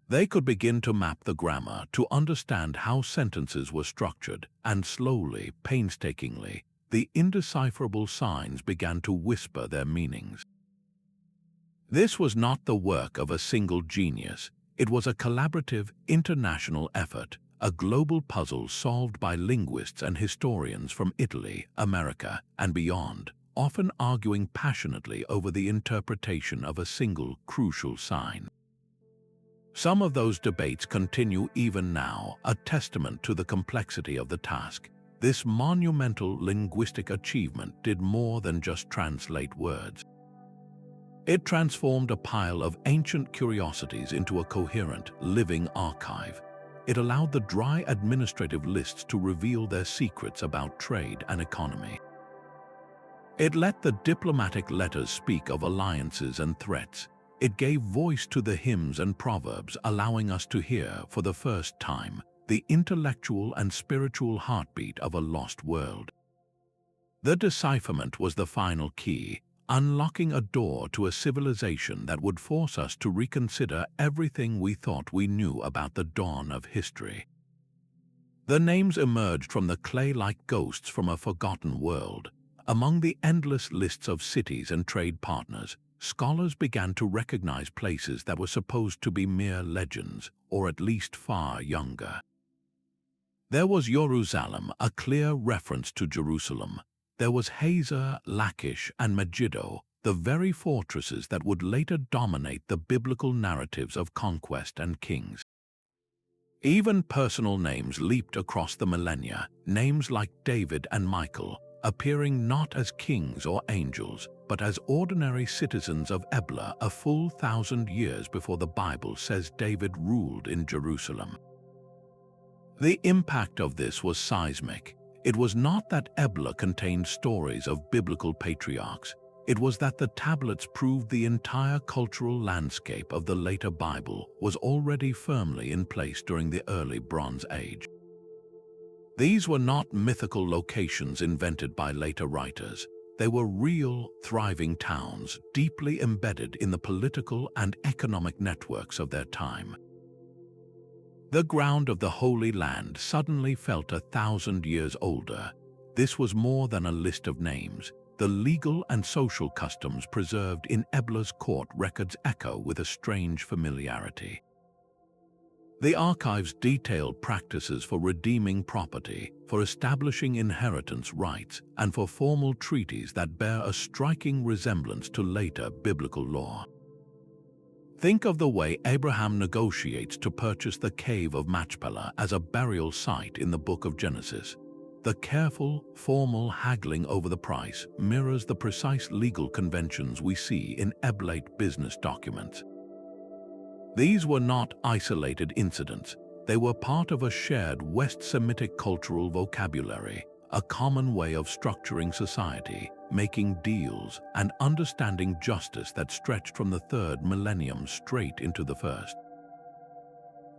They could begin to map the grammar, to understand how sentences were structured, and slowly, painstakingly, the indecipherable signs began to whisper their meanings. This was not the work of a single genius. It was a collaborative, international effort, a global puzzle solved by linguists and historians from Italy, America, and beyond, often arguing passionately over the interpretation of a single crucial sign. Some of those debates continue even now, a testament to the complexity of the task. This monumental linguistic achievement did more than just translate words. It transformed a pile of ancient curiosities into a coherent, living archive. It allowed the dry administrative lists to reveal their secrets about trade and economy. It let the diplomatic letters speak of alliances and threats. It gave voice to the hymns and proverbs, allowing us to hear, for the first time, the intellectual and spiritual heartbeat of a lost world. The decipherment was the final key, unlocking a door to a civilization that would force us to reconsider everything we thought we knew about the dawn of history. The names emerged from the clay-like ghosts from a forgotten world. Among the endless lists of cities and trade partners, scholars began to recognize places that were supposed to be mere legends, or at least far younger. There was Jerusalem, a clear reference to Jerusalem. There was Hazor, Lachish, and Megiddo, the very fortresses that would later dominate the biblical narratives of conquest and kings. Even personal names leaped across the millennia, names like David and Michael, appearing not as kings or angels, but as ordinary citizens of Ebla a full 1,000 years before the Bible says David ruled in Jerusalem. The impact of this was seismic. It was not that Ebla contained stories of biblical patriarchs. It was that the tablets proved the entire cultural landscape of the later Bible was already firmly in place during the early Bronze Age. These were not mythical locations invented by later writers. They were real, thriving towns, deeply embedded in the political and economic networks of their time. The ground of the Holy Land suddenly felt 1,000 years older. This was more than a list of names. The legal and social customs preserved in Ebla's court records echo with a strange familiarity. The archives detailed practices for redeeming property, for establishing inheritance rights, and for formal treaties that bear a striking resemblance to later biblical law. Think of the way Abraham negotiates to purchase the cave of Machpelah as a burial site in the book of Genesis. The careful, formal haggling over the price mirrors the precise legal conventions we see in Eblaite business documents. These were not isolated incidents. They were part of a shared West Semitic cultural vocabulary, a common way of structuring society, making deals, and understanding justice that stretched from the 3rd millennium straight into the 1st.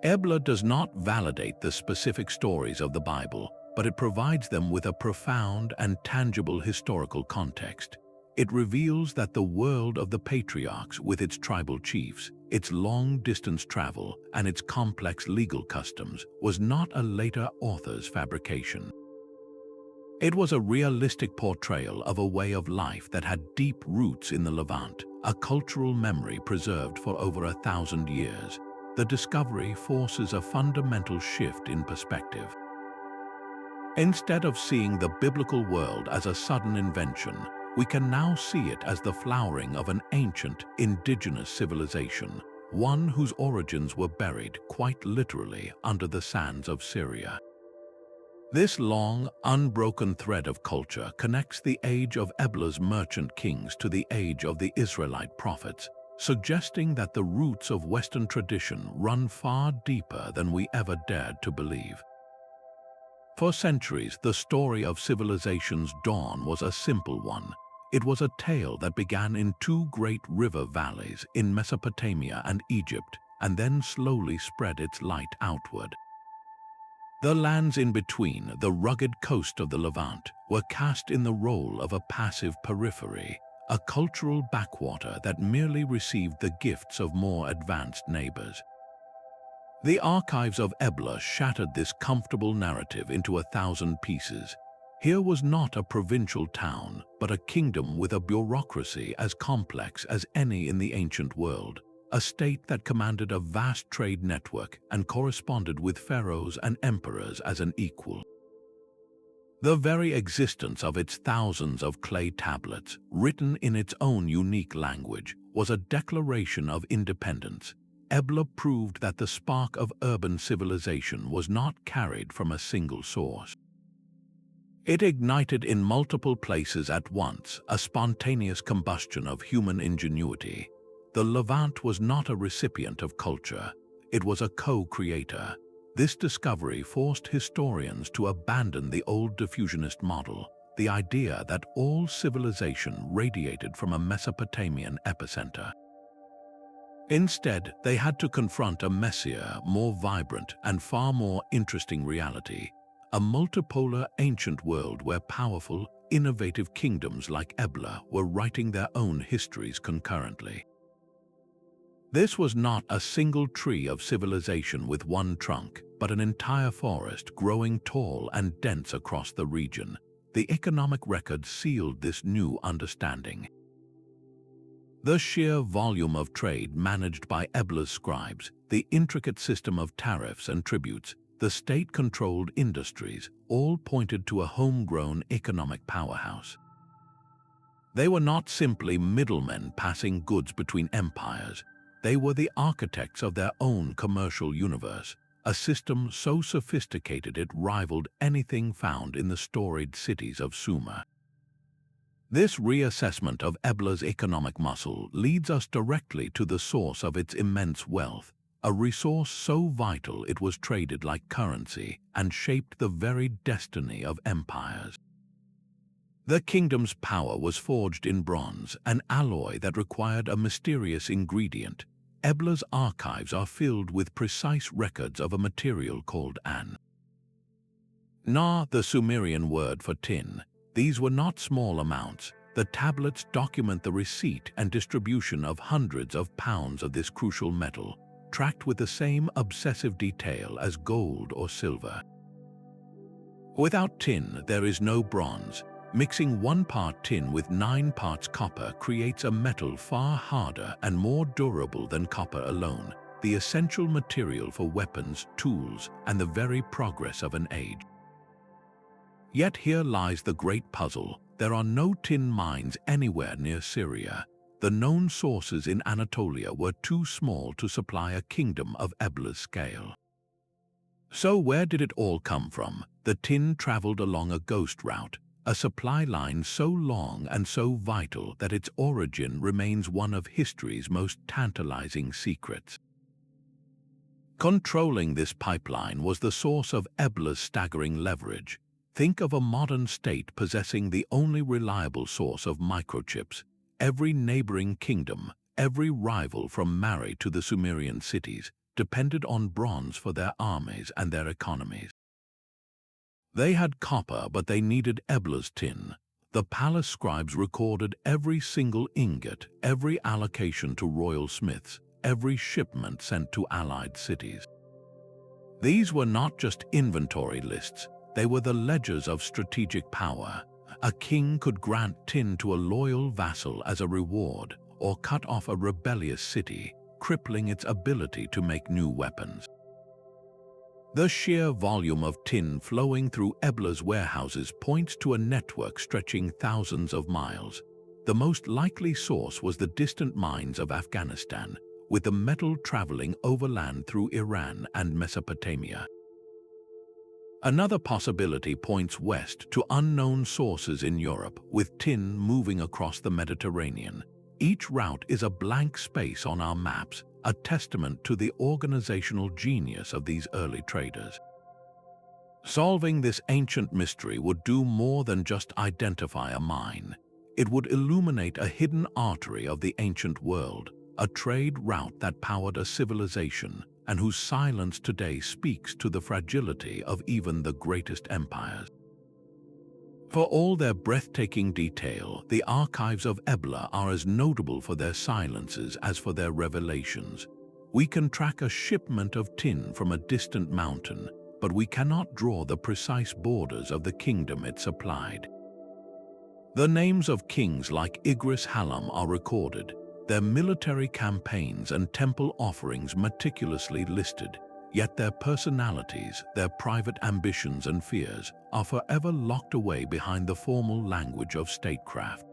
Ebla does not validate the specific stories of the Bible, but it provides them with a profound and tangible historical context. It reveals that the world of the patriarchs, with its tribal chiefs, its long-distance travel, and its complex legal customs, was not a later author's fabrication. It was a realistic portrayal of a way of life that had deep roots in the Levant, a cultural memory preserved for over 1,000 years. The discovery forces a fundamental shift in perspective. Instead of seeing the biblical world as a sudden invention, we can now see it as the flowering of an ancient, indigenous civilization, one whose origins were buried, quite literally, under the sands of Syria. This long, unbroken thread of culture connects the age of Ebla's merchant kings to the age of the Israelite prophets, suggesting that the roots of Western tradition run far deeper than we ever dared to believe. For centuries, the story of civilization's dawn was a simple one. It was a tale that began in 2 great river valleys in Mesopotamia and Egypt, and then slowly spread its light outward. The lands in between, the rugged coast of the Levant, were cast in the role of a passive periphery, a cultural backwater that merely received the gifts of more advanced neighbors. The archives of Ebla shattered this comfortable narrative into 1,000 pieces. Here was not a provincial town, but a kingdom with a bureaucracy as complex as any in the ancient world, a state that commanded a vast trade network and corresponded with pharaohs and emperors as an equal. The very existence of its thousands of clay tablets, written in its own unique language, was a declaration of independence. Ebla proved that the spark of urban civilization was not carried from a single source. It ignited in multiple places at once, a spontaneous combustion of human ingenuity. The Levant was not a recipient of culture, it was a co-creator. This discovery forced historians to abandon the old diffusionist model, the idea that all civilization radiated from a Mesopotamian epicenter. Instead, they had to confront a messier, more vibrant, and far more interesting reality, a multipolar ancient world where powerful, innovative kingdoms like Ebla were writing their own histories concurrently. This was not a single tree of civilization with one trunk, but an entire forest growing tall and dense across the region. The economic record sealed this new understanding. The sheer volume of trade managed by Ebla's scribes, the intricate system of tariffs and tributes, the state-controlled industries, all pointed to a homegrown economic powerhouse. They were not simply middlemen passing goods between empires. They were the architects of their own commercial universe, a system so sophisticated it rivaled anything found in the storied cities of Sumer. This reassessment of Ebla's economic muscle leads us directly to the source of its immense wealth, a resource so vital it was traded like currency and shaped the very destiny of empires. The kingdom's power was forged in bronze, an alloy that required a mysterious ingredient. Ebla's archives are filled with precise records of a material called an. Na, the Sumerian word for tin. These were not small amounts. The tablets document the receipt and distribution of hundreds of pounds of this crucial metal, tracked with the same obsessive detail as gold or silver. Without tin, there is no bronze. Mixing 1 part tin with 9 parts copper creates a metal far harder and more durable than copper alone, the essential material for weapons, tools, and the very progress of an age. Yet here lies the great puzzle. There are no tin mines anywhere near Syria. The known sources in Anatolia were too small to supply a kingdom of Ebla's scale. So where did it all come from? The tin traveled along a ghost route, a supply line so long and so vital that its origin remains one of history's most tantalizing secrets. Controlling this pipeline was the source of Ebla's staggering leverage. Think of a modern state possessing the only reliable source of microchips. Every neighboring kingdom, every rival from Mari to the Sumerian cities, depended on bronze for their armies and their economies. They had copper, but they needed Ebla's tin. The palace scribes recorded every single ingot, every allocation to royal smiths, every shipment sent to allied cities. These were not just inventory lists, they were the ledgers of strategic power. A king could grant tin to a loyal vassal as a reward, or cut off a rebellious city, crippling its ability to make new weapons. The sheer volume of tin flowing through Ebla's warehouses points to a network stretching thousands of miles. The most likely source was the distant mines of Afghanistan, with the metal traveling overland through Iran and Mesopotamia. Another possibility points west to unknown sources in Europe, with tin moving across the Mediterranean. Each route is a blank space on our maps, a testament to the organizational genius of these early traders. Solving this ancient mystery would do more than just identify a mine. It would illuminate a hidden artery of the ancient world, a trade route that powered a civilization and whose silence today speaks to the fragility of even the greatest empires. For all their breathtaking detail, the archives of Ebla are as notable for their silences as for their revelations. We can track a shipment of tin from a distant mountain, but we cannot draw the precise borders of the kingdom it supplied. The names of kings like Igris Halam are recorded, their military campaigns and temple offerings meticulously listed. Yet their personalities, their private ambitions and fears are forever locked away behind the formal language of statecraft.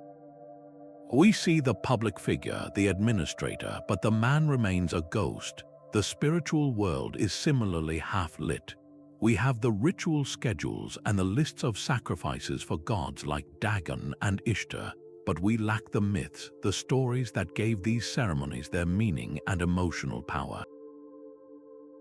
We see the public figure, the administrator, but the man remains a ghost. The spiritual world is similarly half-lit. We have the ritual schedules and the lists of sacrifices for gods like Dagon and Ishtar, but we lack the myths, the stories that gave these ceremonies their meaning and emotional power.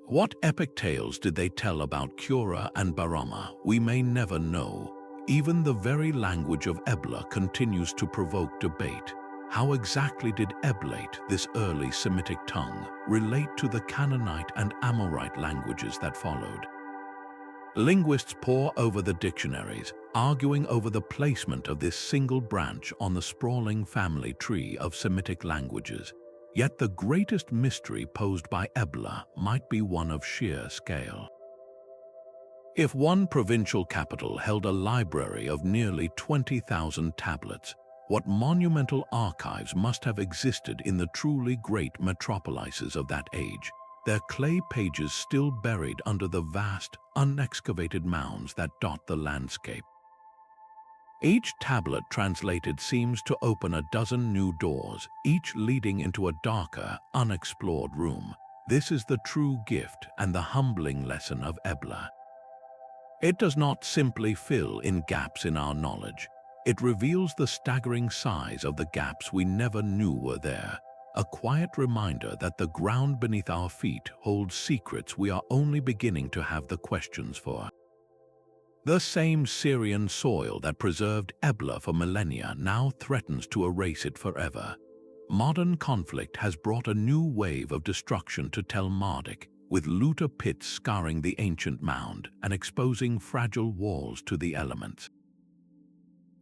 What epic tales did they tell about Kura and Barama? We may never know. Even the very language of Ebla continues to provoke debate. How exactly did Eblaite, this early Semitic tongue, relate to the Canaanite and Amorite languages that followed? Linguists pore over the dictionaries, arguing over the placement of this single branch on the sprawling family tree of Semitic languages. Yet the greatest mystery posed by Ebla might be one of sheer scale. If one provincial capital held a library of nearly 20,000 tablets, what monumental archives must have existed in the truly great metropolises of that age, their clay pages still buried under the vast, unexcavated mounds that dot the landscape. Each tablet translated seems to open a dozen new doors, each leading into a darker, unexplored room. This is the true gift and the humbling lesson of Ebla. It does not simply fill in gaps in our knowledge. It reveals the staggering size of the gaps we never knew were there, a quiet reminder that the ground beneath our feet holds secrets we are only beginning to have the questions for. The same Syrian soil that preserved Ebla for millennia now threatens to erase it forever. Modern conflict has brought a new wave of destruction to Tel Mardik, with looter pits scarring the ancient mound and exposing fragile walls to the elements.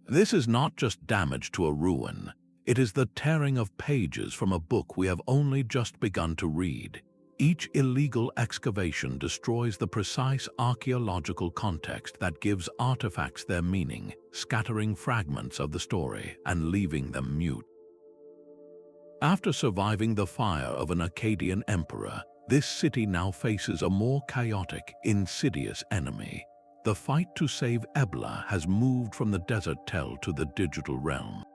This is not just damage to a ruin, it is the tearing of pages from a book we have only just begun to read. Each illegal excavation destroys the precise archaeological context that gives artifacts their meaning, scattering fragments of the story and leaving them mute. After surviving the fire of an Akkadian emperor, this city now faces a more chaotic, insidious enemy. The fight to save Ebla has moved from the desert Tel to the digital realm.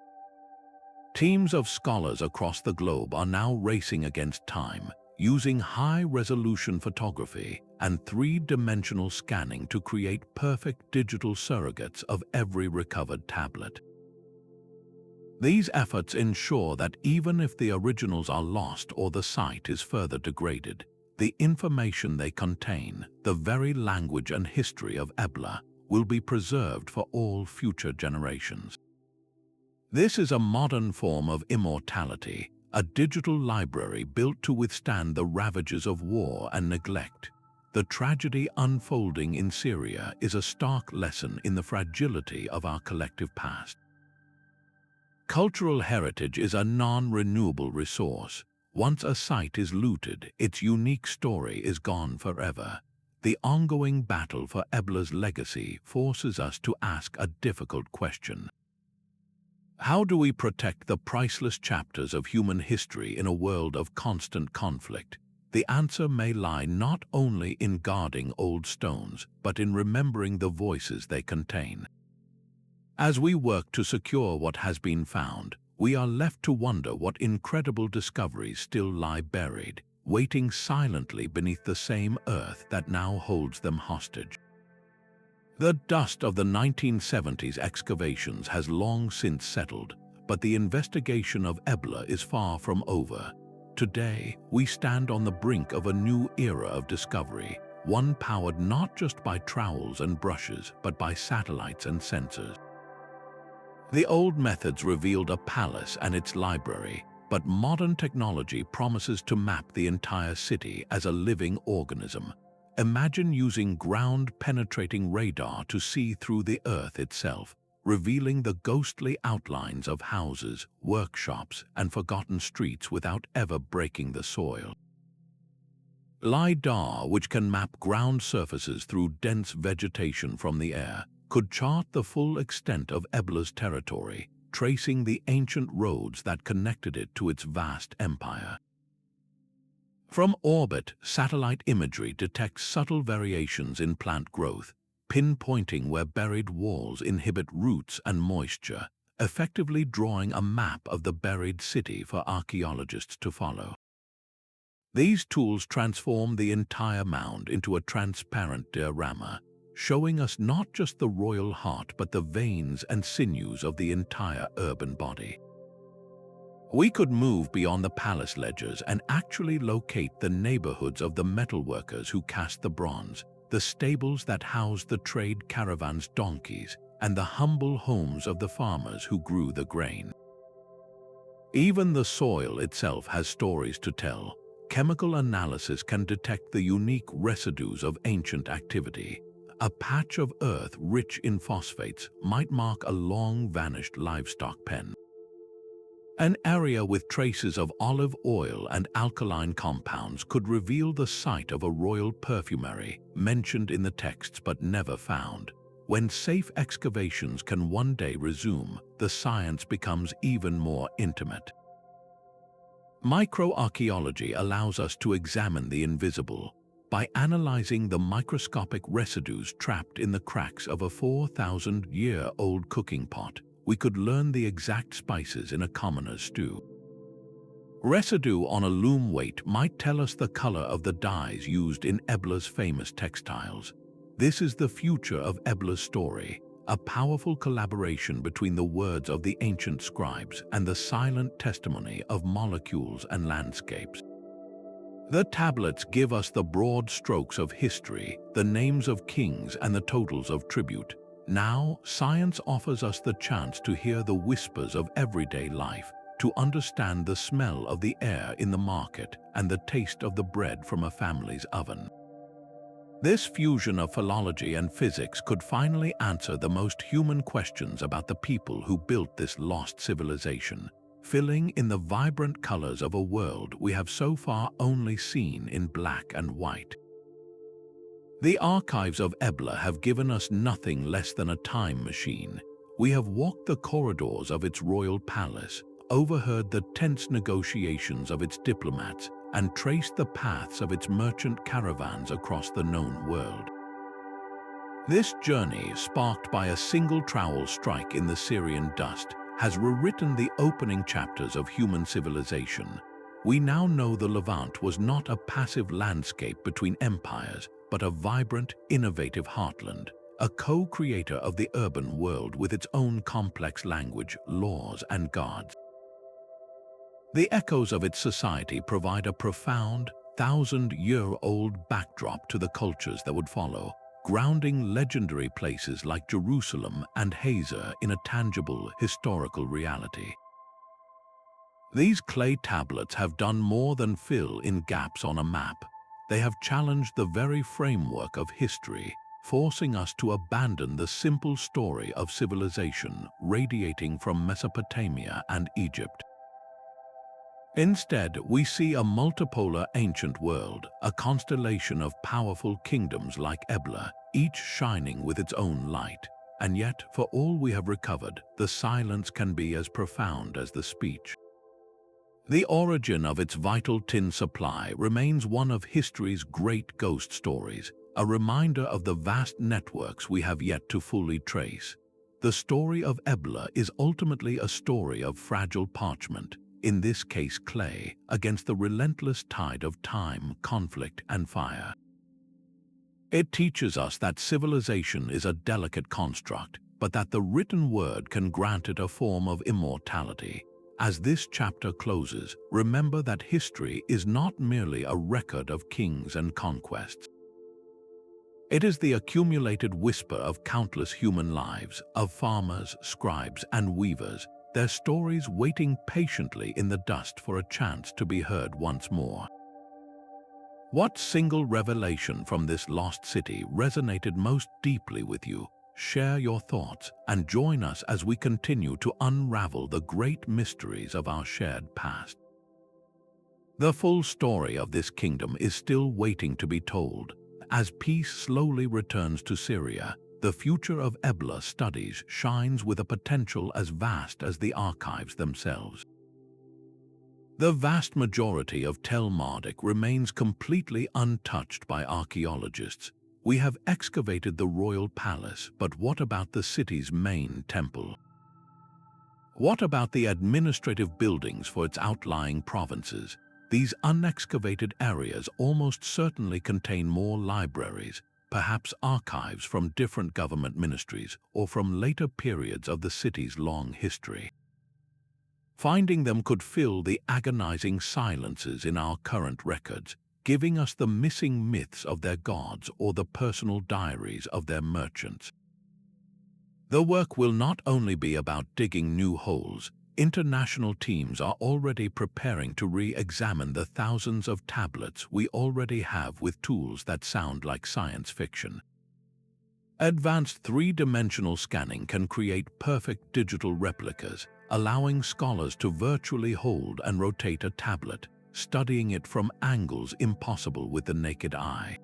Teams of scholars across the globe are now racing against time, using high-resolution photography and three-dimensional scanning to create perfect digital surrogates of every recovered tablet. These efforts ensure that even if the originals are lost or the site is further degraded, the information they contain, the very language and history of Ebla, will be preserved for all future generations. This is a modern form of immortality, a digital library built to withstand the ravages of war and neglect. The tragedy unfolding in Syria is a stark lesson in the fragility of our collective past. Cultural heritage is a non-renewable resource. Once a site is looted, its unique story is gone forever. The ongoing battle for Ebla's legacy forces us to ask a difficult question. How do we protect the priceless chapters of human history in a world of constant conflict? The answer may lie not only in guarding old stones, but in remembering the voices they contain. As we work to secure what has been found, we are left to wonder what incredible discoveries still lie buried, waiting silently beneath the same earth that now holds them hostage. The dust of the 1970s excavations has long since settled, but the investigation of Ebla is far from over. Today, we stand on the brink of a new era of discovery, one powered not just by trowels and brushes, but by satellites and sensors. The old methods revealed a palace and its library, but modern technology promises to map the entire city as a living organism. Imagine using ground-penetrating radar to see through the earth itself, revealing the ghostly outlines of houses, workshops, and forgotten streets without ever breaking the soil. LiDAR, which can map ground surfaces through dense vegetation from the air, could chart the full extent of Ebla's territory, tracing the ancient roads that connected it to its vast empire. From orbit, satellite imagery detects subtle variations in plant growth, pinpointing where buried walls inhibit roots and moisture, effectively drawing a map of the buried city for archaeologists to follow. These tools transform the entire mound into a transparent diorama, showing us not just the royal heart but the veins and sinews of the entire urban body. We could move beyond the palace ledgers and actually locate the neighborhoods of the metalworkers who cast the bronze, the stables that housed the trade caravans' donkeys, and the humble homes of the farmers who grew the grain. Even the soil itself has stories to tell. Chemical analysis can detect the unique residues of ancient activity. A patch of earth rich in phosphates might mark a long-vanished livestock pen. An area with traces of olive oil and alkaline compounds could reveal the site of a royal perfumery mentioned in the texts but never found. When safe excavations can one day resume, the science becomes even more intimate. Microarchaeology allows us to examine the invisible. By analyzing the microscopic residues trapped in the cracks of a 4,000-year-old cooking pot, we could learn the exact spices in a commoner's stew. Residue on a loom weight might tell us the color of the dyes used in Ebla's famous textiles. This is the future of Ebla's story, a powerful collaboration between the words of the ancient scribes and the silent testimony of molecules and landscapes. The tablets give us the broad strokes of history, the names of kings and the totals of tribute. Now, science offers us the chance to hear the whispers of everyday life, to understand the smell of the air in the market and the taste of the bread from a family's oven. This fusion of philology and physics could finally answer the most human questions about the people who built this lost civilization, filling in the vibrant colors of a world we have so far only seen in black and white. The archives of Ebla have given us nothing less than a time machine. We have walked the corridors of its royal palace, overheard the tense negotiations of its diplomats, and traced the paths of its merchant caravans across the known world. This journey, sparked by a single trowel strike in the Syrian dust, has rewritten the opening chapters of human civilization. We now know the Levant was not a passive landscape between empires, but a vibrant, innovative heartland, a co-creator of the urban world with its own complex language, laws, and gods. The echoes of its society provide a profound, thousand-year-old backdrop to the cultures that would follow, grounding legendary places like Jerusalem and Hazor in a tangible historical reality. These clay tablets have done more than fill in gaps on a map. They have challenged the very framework of history, forcing us to abandon the simple story of civilization radiating from Mesopotamia and Egypt. Instead, we see a multipolar ancient world, a constellation of powerful kingdoms like Ebla, each shining with its own light. And yet, for all we have recovered, the silence can be as profound as the speech. The origin of its vital tin supply remains one of history's great ghost stories, a reminder of the vast networks we have yet to fully trace. The story of Ebla is ultimately a story of fragile parchment, in this case clay, against the relentless tide of time, conflict, and fire. It teaches us that civilization is a delicate construct, but that the written word can grant it a form of immortality. As this chapter closes, remember that history is not merely a record of kings and conquests. It is the accumulated whisper of countless human lives, of farmers, scribes, and weavers, their stories waiting patiently in the dust for a chance to be heard once more. What single revelation from this lost city resonated most deeply with you? Share your thoughts and join us as we continue to unravel the great mysteries of our shared past. The full story of this kingdom is still waiting to be told. As peace slowly returns to Syria, the future of Ebla studies shines with a potential as vast as the archives themselves. The vast majority of Tel Marduk remains completely untouched by archaeologists. We have excavated the royal palace, but what about the city's main temple? What about the administrative buildings for its outlying provinces? These unexcavated areas almost certainly contain more libraries, perhaps archives from different government ministries or from later periods of the city's long history. Finding them could fill the agonizing silences in our current records, giving us the missing myths of their gods or the personal diaries of their merchants. The work will not only be about digging new holes. International teams are already preparing to re-examine the thousands of tablets we already have with tools that sound like science fiction. Advanced three-dimensional scanning can create perfect digital replicas, allowing scholars to virtually hold and rotate a tablet, studying it from angles impossible with the naked eye.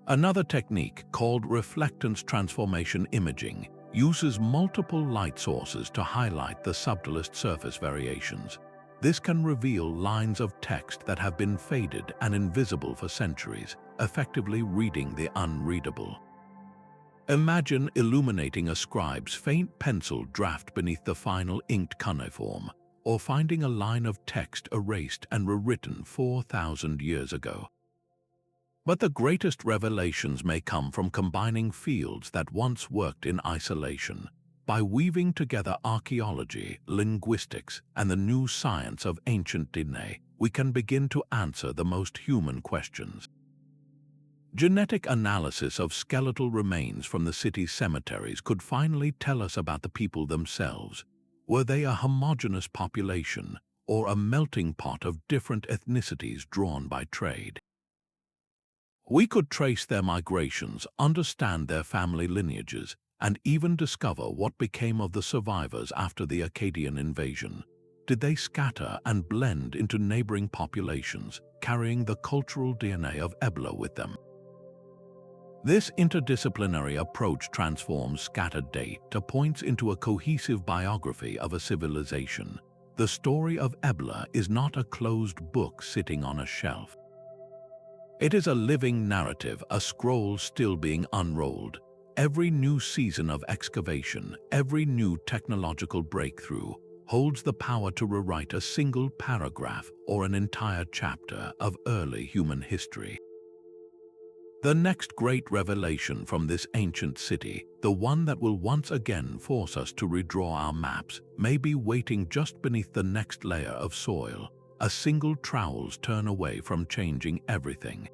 Another technique, called reflectance transformation imaging, uses multiple light sources to highlight the subtlest surface variations. This can reveal lines of text that have been faded and invisible for centuries, effectively reading the unreadable. Imagine illuminating a scribe's faint pencil draft beneath the final inked cuneiform, or finding a line of text erased and rewritten 4,000 years ago. But the greatest revelations may come from combining fields that once worked in isolation. By weaving together archaeology, linguistics, and the new science of ancient DNA, we can begin to answer the most human questions. Genetic analysis of skeletal remains from the city's cemeteries could finally tell us about the people themselves. Were they a homogeneous population, or a melting pot of different ethnicities drawn by trade? We could trace their migrations, understand their family lineages, and even discover what became of the survivors after the Akkadian Invasion. Did they scatter and blend into neighboring populations, carrying the cultural DNA of Ebla with them? This interdisciplinary approach transforms scattered data points into a cohesive biography of a civilization. The story of Ebla is not a closed book sitting on a shelf. It is a living narrative, a scroll still being unrolled. Every new season of excavation, every new technological breakthrough, holds the power to rewrite a single paragraph or an entire chapter of early human history. The next great revelation from this ancient city, the one that will once again force us to redraw our maps, may be waiting just beneath the next layer of soil, a single trowel's turn away from changing everything.